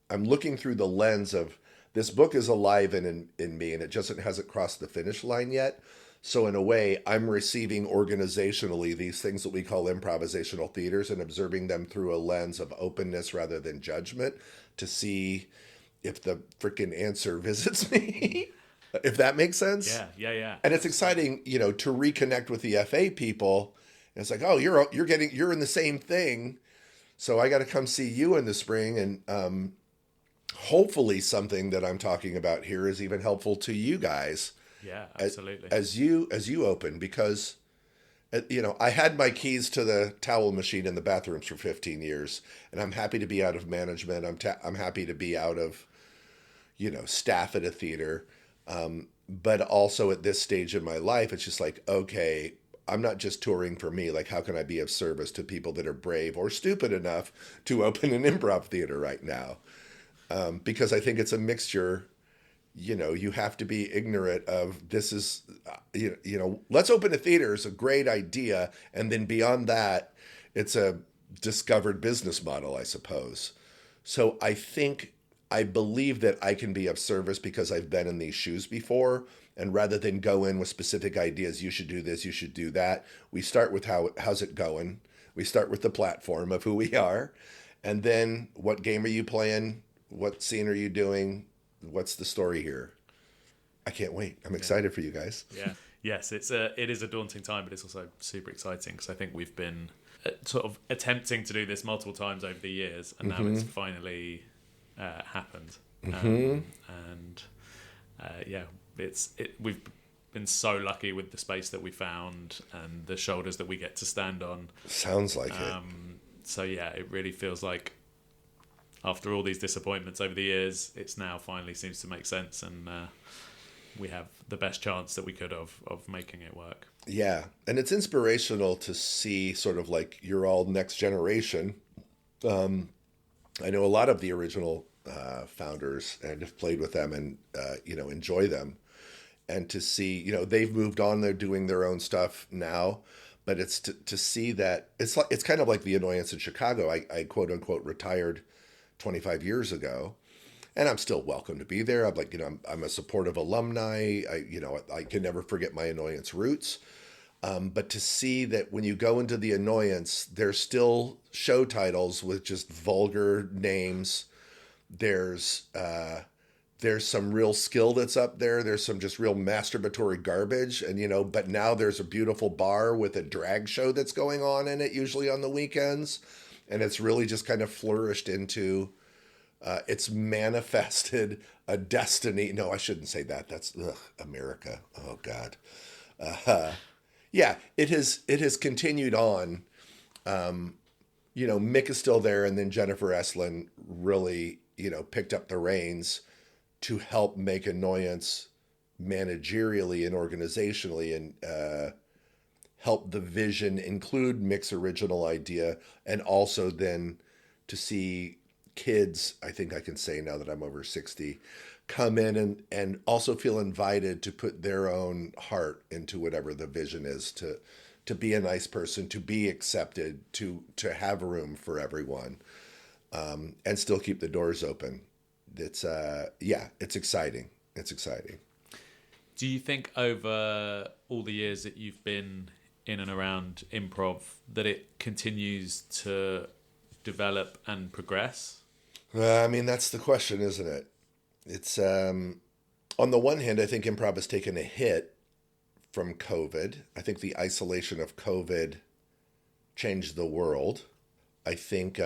I'm looking through the lens of this book is alive in me, and it just hasn't crossed the finish line yet. So in a way, I'm receiving organizationally these things that we call improvisational theaters and observing them through a lens of openness rather than judgment to see if the freaking answer visits me, if that makes sense. Yeah. And it's exciting, to reconnect with the FA people. And it's like, oh, you're in the same thing. So I got to come see you in the spring. And hopefully something that I'm talking about here is even helpful to you guys. Yeah, absolutely. As you open, because I had my keys to the towel machine in the bathrooms for 15 years, and I'm happy to be out of management. I'm happy to be out of staff at a theater. But also at this stage in my life, it's just like, okay, I'm not just touring for me. Like, how can I be of service to people that are brave or stupid enough to open an improv theater right now? Because I think it's a mixture. You have to be ignorant of this is, let's open a theater is a great idea. And then beyond that, it's a discovered business model, I suppose. So I believe that I can be of service because I've been in these shoes before. And rather than go in with specific ideas, you should do this, you should do that. We start with how's it going? We start with the platform of who we are. And then what game are you playing? What scene are you doing? What's the story here? I can't wait. I'm excited for you guys. Yeah. Yes, it is a daunting time, but it's also super exciting because I think we've been sort of attempting to do this multiple times over the years, and now it's finally happened. We've been so lucky with the space that we found and the shoulders that we get to stand on. Sounds like it. So yeah, it really feels like after all these disappointments over the years, it's now finally seems to make sense, and we have the best chance that we could of making it work. Yeah, and it's inspirational to see sort of like you're all next generation. I know a lot of the original founders and have played with them and enjoy them, and to see they've moved on, they're doing their own stuff now. But it's to see that it's kind of like the Annoyance in Chicago. I quote unquote retired 25 years ago, and I'm still welcome to be there. I'm like, I'm a supportive alumni. I can never forget my Annoyance roots. But to see that when you go into the Annoyance, there's still show titles with just vulgar names. There's some real skill that's up there. There's some just real masturbatory garbage. And, but now there's a beautiful bar with a drag show that's going on in it, usually on the weekends. And it's really just kind of flourished into, it's manifested a destiny. No, I shouldn't say that. That's America. Oh God. Yeah, it has continued on. Mick is still there. And then Jennifer Estlin really, picked up the reins to help make Annoyance managerially and organizationally and, help the vision include Mick's original idea, and also then to see kids, I think I can say now that I'm over 60, come in and also feel invited to put their own heart into whatever the vision is, to be a nice person, to be accepted, to have room for everyone, and still keep the doors open. It's exciting. It's exciting. Do you think over all the years that you've been in and around improv that it continues to develop and progress? That's the question, isn't it? It's on the one hand, I think improv has taken a hit from COVID. I think the isolation of COVID changed the world. I think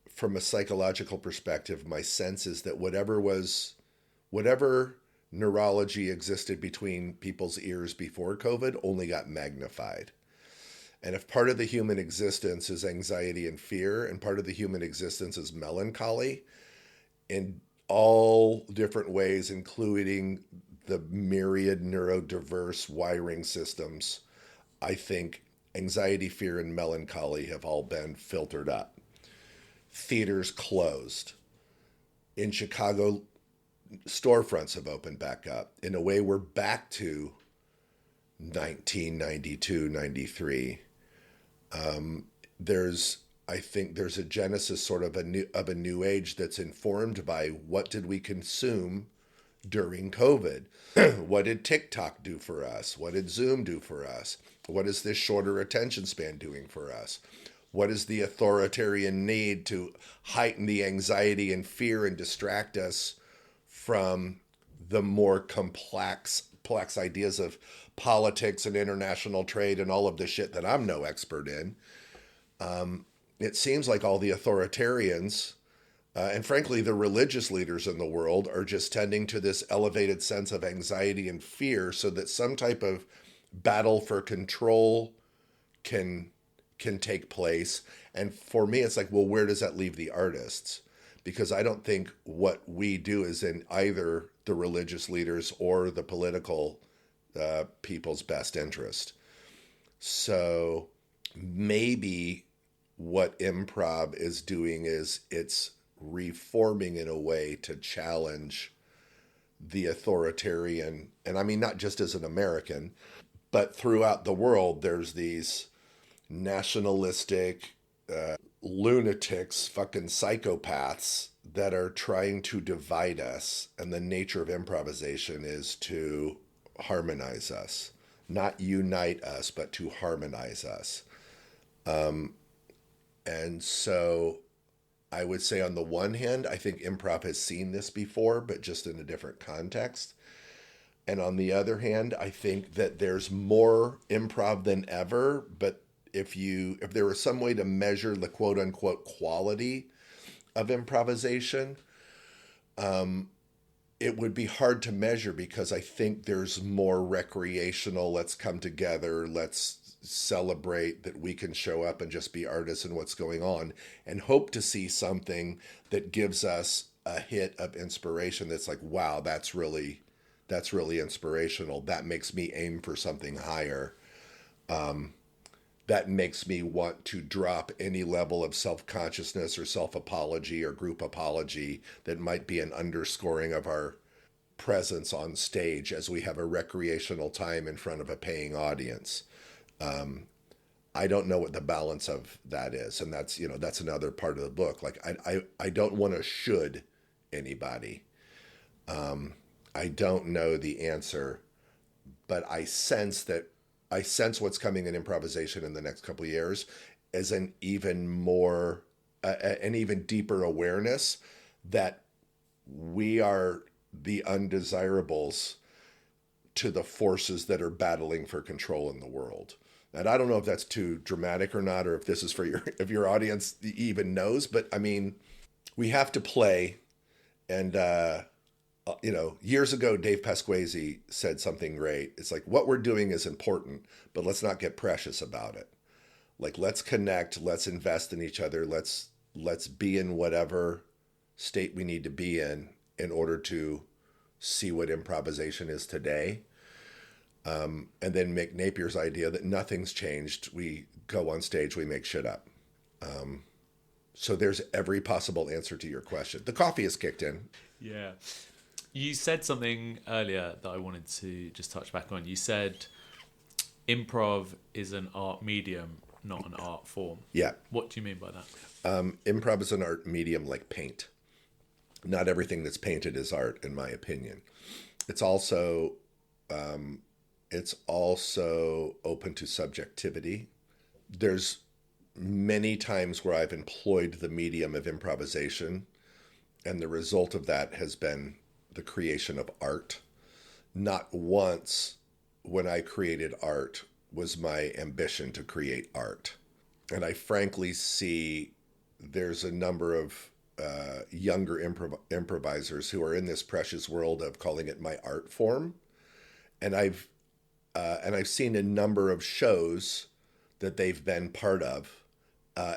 from a psychological perspective, my sense is that whatever neurology existed between people's ears before COVID only got magnified. And if part of the human existence is anxiety and fear, and part of the human existence is melancholy, in all different ways, including the myriad neurodiverse wiring systems, I think anxiety, fear, and melancholy have all been filtered up. Theaters closed. In Chicago, storefronts have opened back up. In a way, we're back to 1992, 93. I think there's a genesis sort of a new age that's informed by what did we consume during COVID? What did TikTok do for us? What did Zoom do for us? What is this shorter attention span doing for us? What is the authoritarian need to heighten the anxiety and fear and distract us from the more complex ideas of politics and international trade and all of the shit that I'm no expert in? It seems like all the authoritarians and frankly, the religious leaders in the world are just tending to this elevated sense of anxiety and fear so that some type of battle for control can take place. And for me, it's like, well, where does that leave the artists? Because I don't think what we do is in either the religious leaders or the political people's best interest. So maybe what improv is doing is it's reforming in a way to challenge the authoritarian, and I mean not just as an American, but throughout the world there's these nationalistic lunatics, fucking psychopaths that are trying to divide us, and the nature of improvisation is to harmonize us, not unite us, but to harmonize us. And so I would say on the one hand, I think improv has seen this before, but just in a different context. And on the other hand, I think that there's more improv than ever, but if there was some way to measure the quote unquote quality of improvisation, it would be hard to measure because I think there's more recreational, let's come together, let's celebrate that we can show up and just be artists in what's going on, and hope to see something that gives us a hit of inspiration that's like, wow, that's really inspirational. That makes me aim for something higher. That makes me want to drop any level of self-consciousness or self-apology or group apology that might be an underscoring of our presence on stage as we have a recreational time in front of a paying audience. I don't know what the balance of that is. And that's another part of the book. Like, I don't want to should anybody. I don't know the answer, but I sense what's coming in improvisation in the next couple of years as an even deeper awareness that we are the undesirables to the forces that are battling for control in the world. And I don't know if that's too dramatic or not, or if this is for if your audience even knows, but I mean, we have to play. And, years ago, Dave Pasquesi said something great. It's like, what we're doing is important, but let's not get precious about it. Like, let's connect, let's invest in each other. Let's be in whatever state we need to be in order to see what improvisation is today. And then Mick Napier's idea that nothing's changed. We go on stage, we make shit up. So there's every possible answer to your question. The coffee is kicked in. Yeah. You said something earlier that I wanted to just touch back on. You said improv is an art medium, not an art form. Yeah. What do you mean by that? Improv is an art medium like paint. Not everything that's painted is art, in my opinion. It's also open to subjectivity. There's many times where I've employed the medium of improvisation, and the result of that has been the creation of art. Not once when I created art was my ambition to create art. And I frankly see there's a number of younger improvisers who are in this precious world of calling it my art form. And I've seen a number of shows that they've been part of,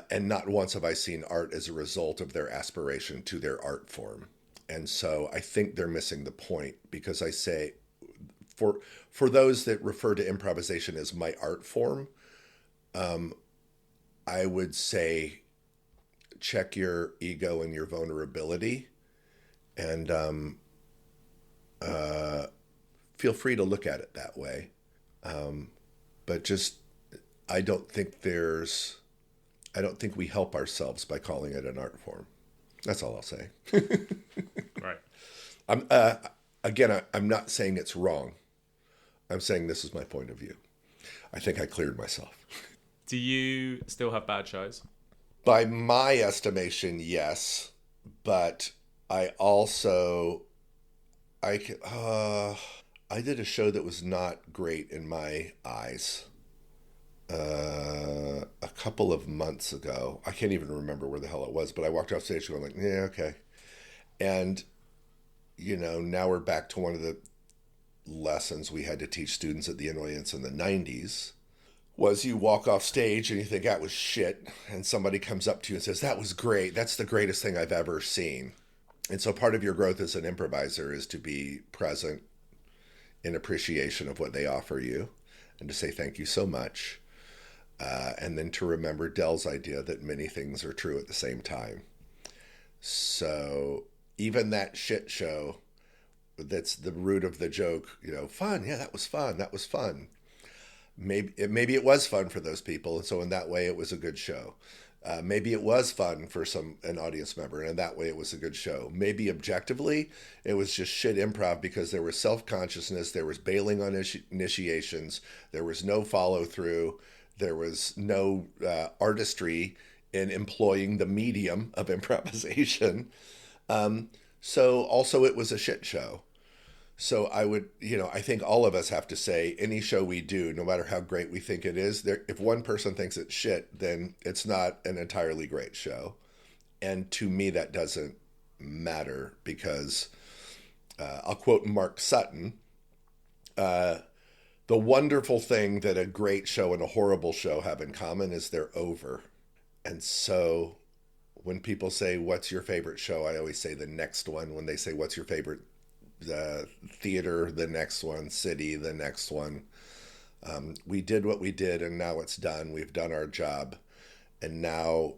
and not once have I seen art as a result of their aspiration to their art form. And so I think they're missing the point, because I say, for those that refer to improvisation as my art form, I would say check your ego and your vulnerability, and feel free to look at it that way. But just, I don't think we help ourselves by calling it an art form. That's all I'll say. Right. I'm not saying it's wrong. I'm saying this is my point of view. I think I cleared myself. Do you still have bad shows? By my estimation, yes. But I also, I did a show that was not great in my eyes a couple of months ago. I can't even remember where the hell it was, but I walked off stage going like, yeah, okay. And, now we're back to one of the lessons we had to teach students at the Annoyance in the 90s, was you walk off stage and you think that was shit, and somebody comes up to you and says, that was great. That's the greatest thing I've ever seen. And so part of your growth as an improviser is to be present in appreciation of what they offer you and to say thank you so much. And then to remember Dell's idea that many things are true at the same time. So even that shit show, that's the root of the joke, fun. Yeah, that was fun. That was fun. Maybe it was fun for those people. And so in that way, it was a good show. Maybe it was fun for an audience member, and in that way it was a good show. Maybe objectively it was just shit improv because there was self-consciousness, there was bailing on initiations, there was no follow-through, there was no artistry in employing the medium of improvisation. So also it was a shit show. So I would, I think all of us have to say any show we do, no matter how great we think it is, if one person thinks it's shit, then it's not an entirely great show. And to me, that doesn't matter because I'll quote Mark Sutton. The wonderful thing that a great show and a horrible show have in common is they're over. And so when people say, what's your favorite show? I always say the next one. When they say, what's your favorite theater, the next one, city, the next one. We did what we did and now it's done. We've done our job. And now,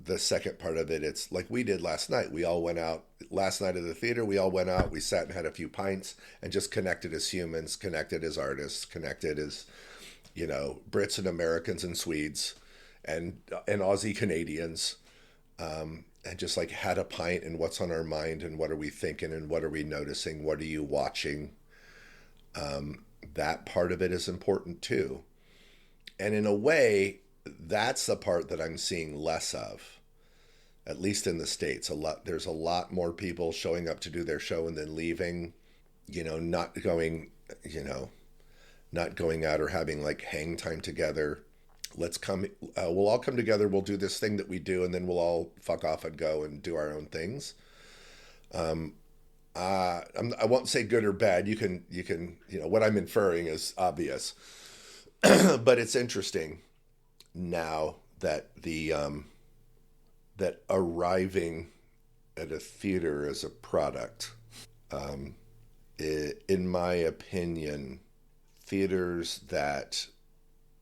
the second part of it, it's like we did last night. We all went out last night at the theater. We all went out, we sat and had a few pints and just connected as humans, connected as artists, connected as, Brits and Americans and Swedes and Aussie Canadians. And just like had a pint and what's on our mind and what are we thinking and what are we noticing? What are you watching? That part of it is important too. And in a way, that's the part that I'm seeing less of, at least in the States. There's a lot more people showing up to do their show and then leaving, not going out or having like hang time together. Let's come, we'll all come together, we'll do this thing that we do, and then we'll all fuck off and go and do our own things. I won't say good or bad. You can, what I'm inferring is obvious, but it's interesting now that that arriving at a theater as a product, in my opinion, theaters that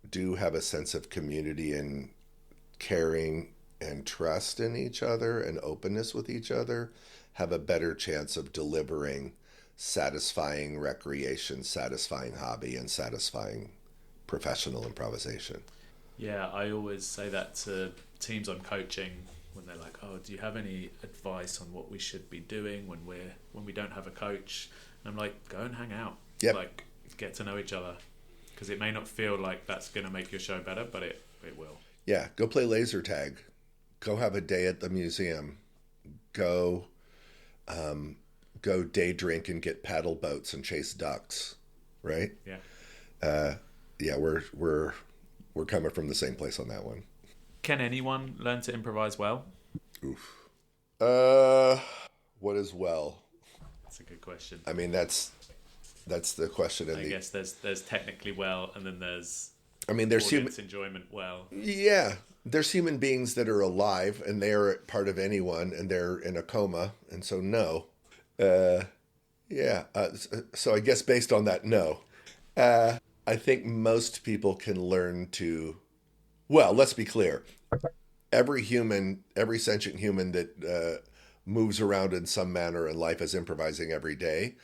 do have a sense of community and caring and trust in each other and openness with each other have a better chance of delivering satisfying recreation, satisfying hobby, and satisfying professional improvisation. Yeah, I always say that to teams I'm coaching when they're like, oh, do you have any advice on what we should be doing when we don't have a coach? And I'm like, go and hang out. Yep. Like, get to know each other. Because it may not feel like that's going to make your show better, but it will. Yeah, go play laser tag. Go have a day at the museum. Go day drink and get paddle boats and chase ducks, right? Yeah. Yeah, we're coming from the same place on that one. Can anyone learn to improvise well? Oof. What is well? That's a good question. I mean, that's the question. I guess there's technically well, and then there's there's enjoyment well. Yeah, there's human beings that are alive and they're part of anyone and they're in a coma, and so no. Yeah. So I guess based on that, no. I think most people can learn to, well, let's be clear. Every human, every sentient human that moves around in some manner in life is improvising every day.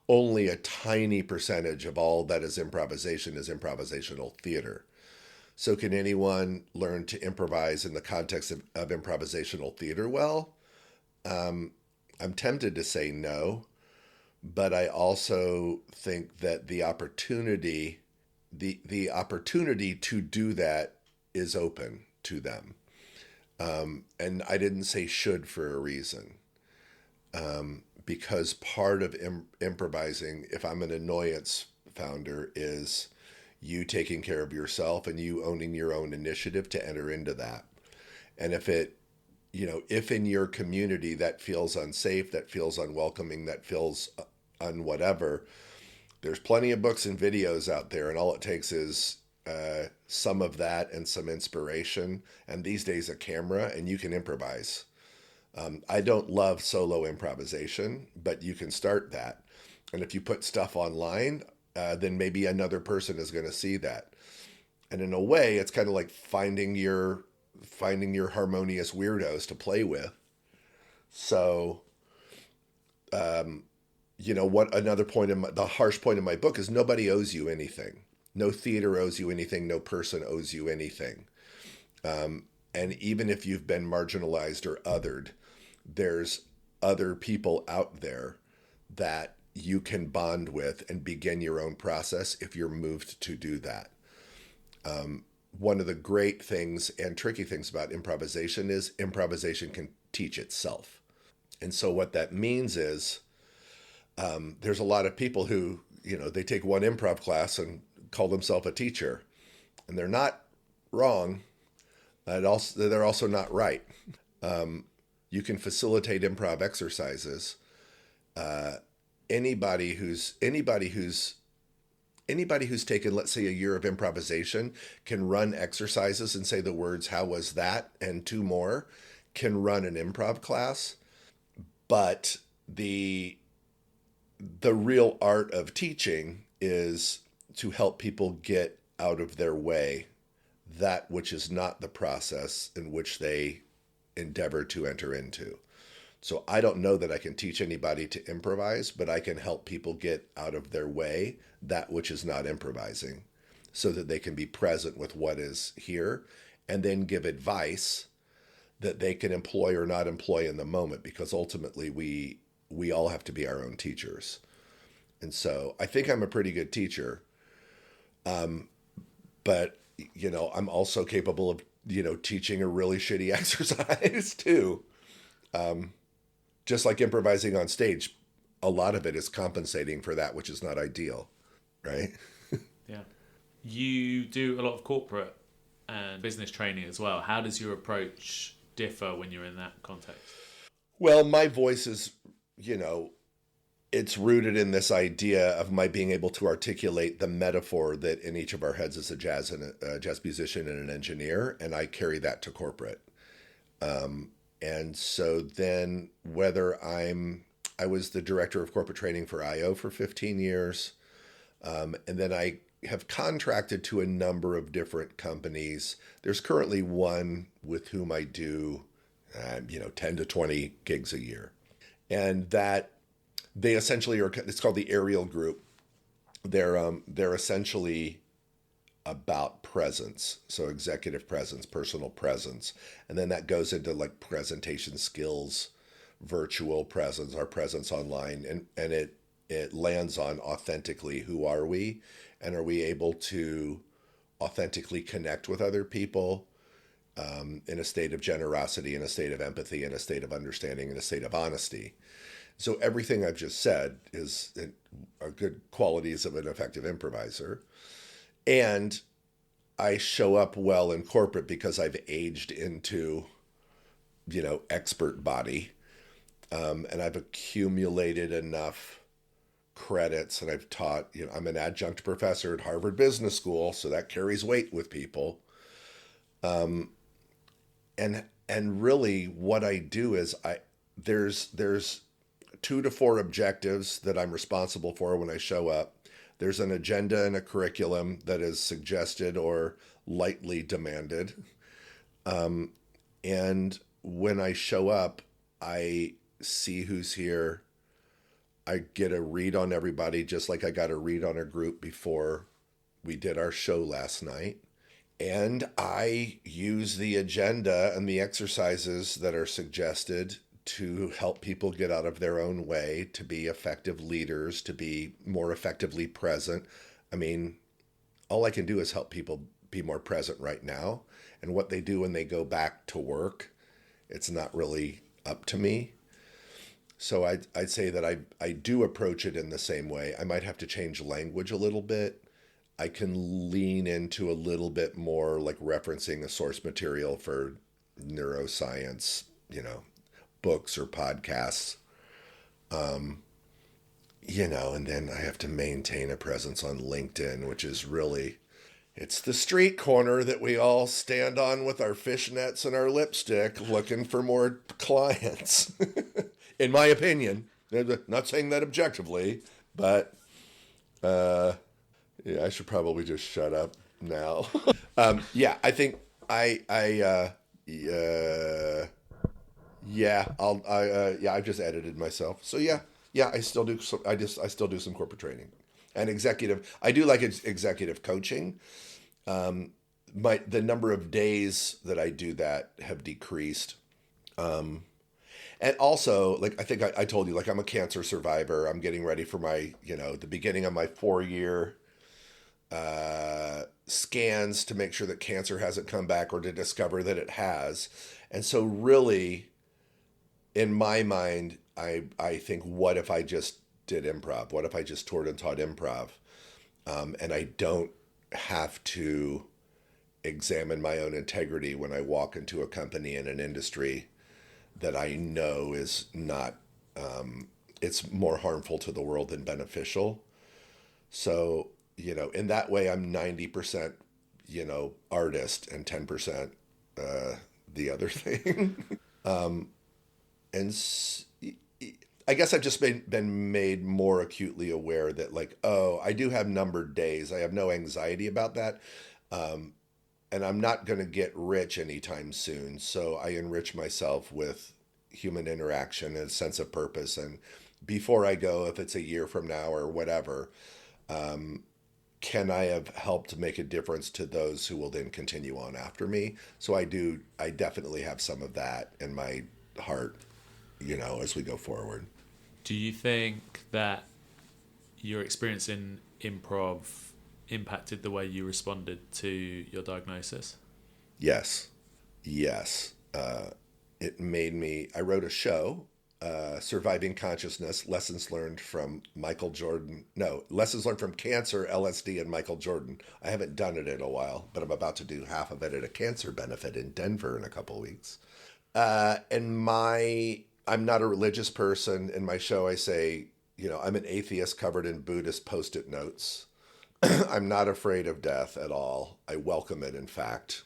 Only a tiny percentage of all that is improvisation is improvisational theater. So, can anyone learn to improvise in the context of improvisational theater? Well, I'm tempted to say no, but I also think that the opportunity to do that is open to them. And I didn't say should for a reason, because part of improvising, if I'm an annoyance founder, is you taking care of yourself and you owning your own initiative to enter into that. And if in your community that feels unsafe, that feels unwelcoming, that feels unwhatever, there's plenty of books and videos out there, and all it takes is some of that and some inspiration, and these days a camera, and you can improvise. I don't love solo improvisation, but you can start that. And if you put stuff online, then maybe another person is going to see that. And in a way, it's kind of like finding your harmonious weirdos to play with. So, what another point the harsh point in my book is nobody owes you anything. No theater owes you anything. No person owes you anything. And even if you've been marginalized or othered, there's other people out there that you can bond with and begin your own process if you're moved to do that. One of the great things and tricky things about improvisation is improvisation can teach itself. And so what that means is there's a lot of people who, they take one improv class and call themselves a teacher. And they're not wrong. They're also not right. You can facilitate improv exercises. Anybody who's taken, let's say, a year of improvisation can run exercises and say the words, "How was that?" and two more, can run an improv class. But the real art of teaching is to help people get out of their way that which is not the process in which they endeavor to enter into. So I don't know that I can teach anybody to improvise, but I can help people get out of their way that which is not improvising so that they can be present with what is here and then give advice that they can employ or not employ in the moment, because ultimately we all have to be our own teachers. And so I think I'm a pretty good teacher. But I'm also capable of, teaching a really shitty exercise too. Just like improvising on stage, a lot of it is compensating for that, which is not ideal, right? Yeah. You do a lot of corporate and business training as well. How does your approach differ when you're in that context? Well, my voice is, it's rooted in this idea of my being able to articulate the metaphor that in each of our heads is a jazz musician and an engineer, and I carry that to corporate. And so then I was the director of corporate training for IO for 15 years. And then I have contracted to a number of different companies. There's currently one with whom I do, 10 to 20 gigs a year. And that they essentially it's called the Aerial Group. They're essentially about presence. So executive presence, personal presence. And then that goes into like presentation skills, virtual presence, our presence online. And it lands on authentically, who are we? And are we able to authentically connect with other people in a state of generosity, in a state of empathy, in a state of understanding, in a state of honesty? So everything I've just said are good qualities of an effective improviser. And I show up well in corporate because I've aged into, expert body. And I've accumulated enough credits, and I've taught, I'm an adjunct professor at Harvard Business School, so that carries weight with people. And really what I do is there's 2 to 4 objectives that I'm responsible for when I show up. There's an agenda and a curriculum that is suggested or lightly demanded. And when I show up, I see who's here. I get a read on everybody, just like I got a read on a group before we did our show last night. And I use the agenda and the exercises that are suggested to help people get out of their own way, to be effective leaders, to be more effectively present. I mean, all I can do is help people be more present right now. And what they do when they go back to work, it's not really up to me. So I'd say that I do approach it in the same way. I might have to change language a little bit. I can lean into a little bit more like referencing a source material for neuroscience, books or podcasts, and then I have to maintain a presence on LinkedIn, which is really, it's the street corner that we all stand on with our fishnets and our lipstick looking for more clients. In my opinion, not saying that objectively, but I should probably just shut up now. I think I've just edited myself. So I still do. I still do some corporate training and executive. I do like executive coaching. The number of days that I do that have decreased. And also, like, I think I told you, like, I'm a cancer survivor. I'm getting ready for my, the beginning of my 4-year scans to make sure that cancer hasn't come back or to discover that it has. And so really, in my mind, I think, what if I just did improv? What if I just toured and taught improv? And I don't have to examine my own integrity when I walk into a company in an industry that I know is not, it's more harmful to the world than beneficial. So, in that way, I'm 90%, artist and 10% the other thing. I guess I've just been made more acutely aware that, like, I do have numbered days. I have no anxiety about that. And I'm not going to get rich anytime soon. So I enrich myself with human interaction and a sense of purpose. And before I go, if it's a year from now or whatever, can I have helped make a difference to those who will then continue on after me? So I definitely have some of that in my heart, as we go forward. Do you think that your experience in improv impacted the way you responded to your diagnosis? Yes. It made me, I wrote a show, Surviving Consciousness, Lessons Learned from Cancer, LSD, and Michael Jordan. I haven't done it in a while, but I'm about to do half of it at a cancer benefit in Denver in a couple of weeks. I'm not a religious person. In my show, I say, I'm an atheist covered in Buddhist Post-it notes. I'm not afraid of death at all. I welcome it, in fact.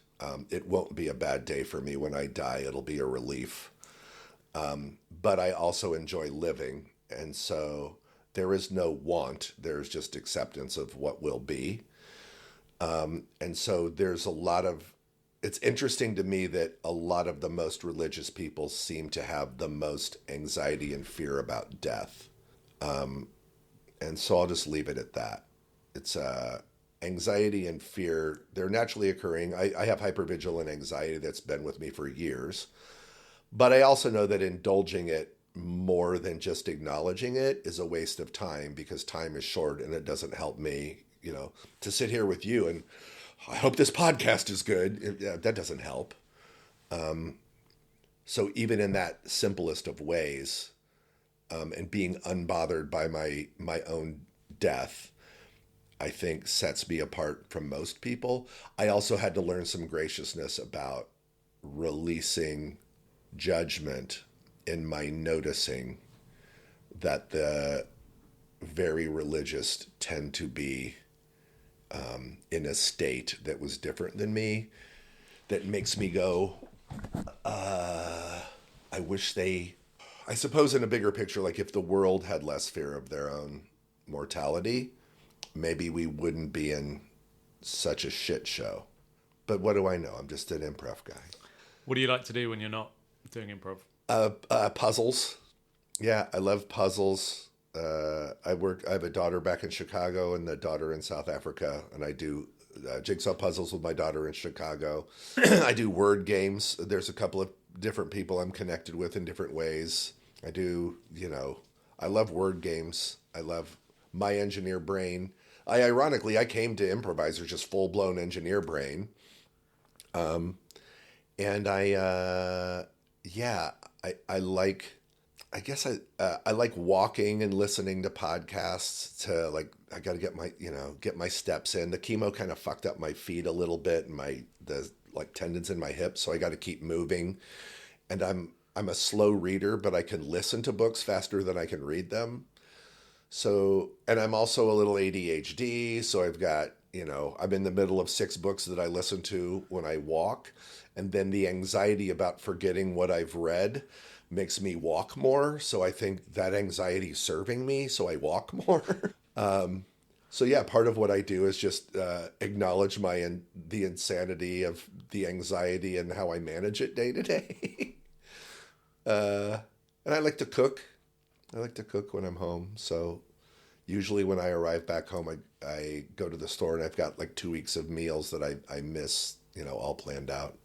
It won't be a bad day for me when I die. It'll be a relief. But I also enjoy living. And so there is no want. There's just acceptance of what will be. And so there's it's interesting to me that a lot of the most religious people seem to have the most anxiety and fear about death. And so I'll just leave it at that. It's anxiety and fear. They're naturally occurring. I have hypervigilant anxiety that's been with me for years. But I also know that indulging it more than just acknowledging it is a waste of time, because time is short and it doesn't help me, to sit here with you and I hope this podcast is good. That doesn't help. So even in that simplest of ways, and being unbothered by my own death, I think sets me apart from most people. I also had to learn some graciousness about releasing judgment in my noticing that the very religious tend to be in a state that was different than me, that makes me go, I wish they I suppose in a bigger picture, like if the world had less fear of their own mortality, maybe we wouldn't be in such a shit show. But what do I know? I'm just an improv guy. What do you like to do when you're not doing improv? Puzzles. Yeah, I love puzzles. I have a daughter back in Chicago and a daughter in South Africa, and I do jigsaw puzzles with my daughter in Chicago. I do word games. There's a couple of different people I'm connected with in different ways. I do, I love word games. I love my engineer brain. Ironically, I came to improviser just full-blown engineer brain. And I like, I guess I like walking and listening to podcasts to I got to get my steps in. The chemo kind of fucked up my feet a little bit and the tendons in my hips. So I got to keep moving. And I'm a slow reader, but I can listen to books faster than I can read them. So, and I'm also a little ADHD. So I've got, I'm in the middle of 6 books that I listen to when I walk. And then the anxiety about forgetting what I've read makes me walk more. So I think that anxiety is serving me. So I walk more. So yeah, part of what I do is just acknowledge the insanity of the anxiety and how I manage it day to day. And I like to cook. I like to cook when I'm home. So usually when I arrive back home, I go to the store and I've got 2 weeks of meals that I miss, all planned out.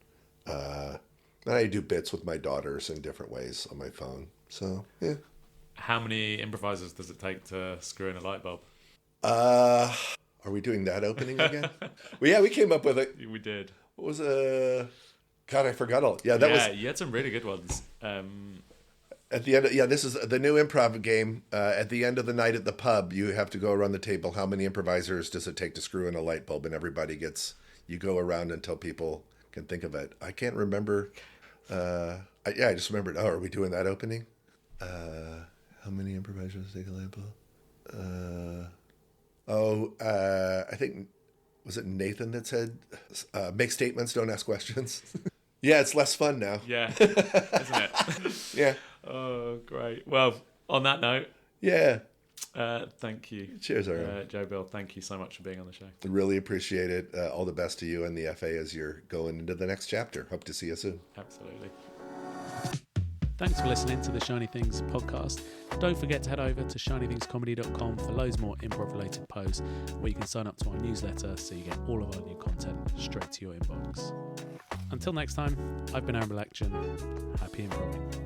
And I do bits with my daughters in different ways on my phone. So, yeah. How many improvisers does it take to screw in a light bulb? Are we doing that opening again? Well, yeah, we came up with it. We did. What was God, I forgot all. Yeah, you had some really good ones. At the end, this is the new improv game. At the end of the night at the pub, you have to go around the table. How many improvisers does it take to screw in a light bulb? And everybody you go around until people can think of it. I can't remember. I just remembered. Oh, are we doing that opening? How many improvisers take a light bulb? I think, was it Nathan that said, make statements, don't ask questions? Yeah, it's less fun now. Yeah, isn't it? Yeah. Oh, great. Well, on that note. Yeah. Thank you. Cheers, Aaron. Joe Bill, thank you so much for being on the show. Really appreciate it. All the best to you and the FA as you're going into the next chapter. Hope to see you soon. Absolutely. Thanks for listening to the Shiny Things podcast. Don't forget to head over to shinythingscomedy.com for loads more improv-related posts where you can sign up to our newsletter so you get all of our new content straight to your inbox. Until next time, I've been Aaron Blackton. Happy improving.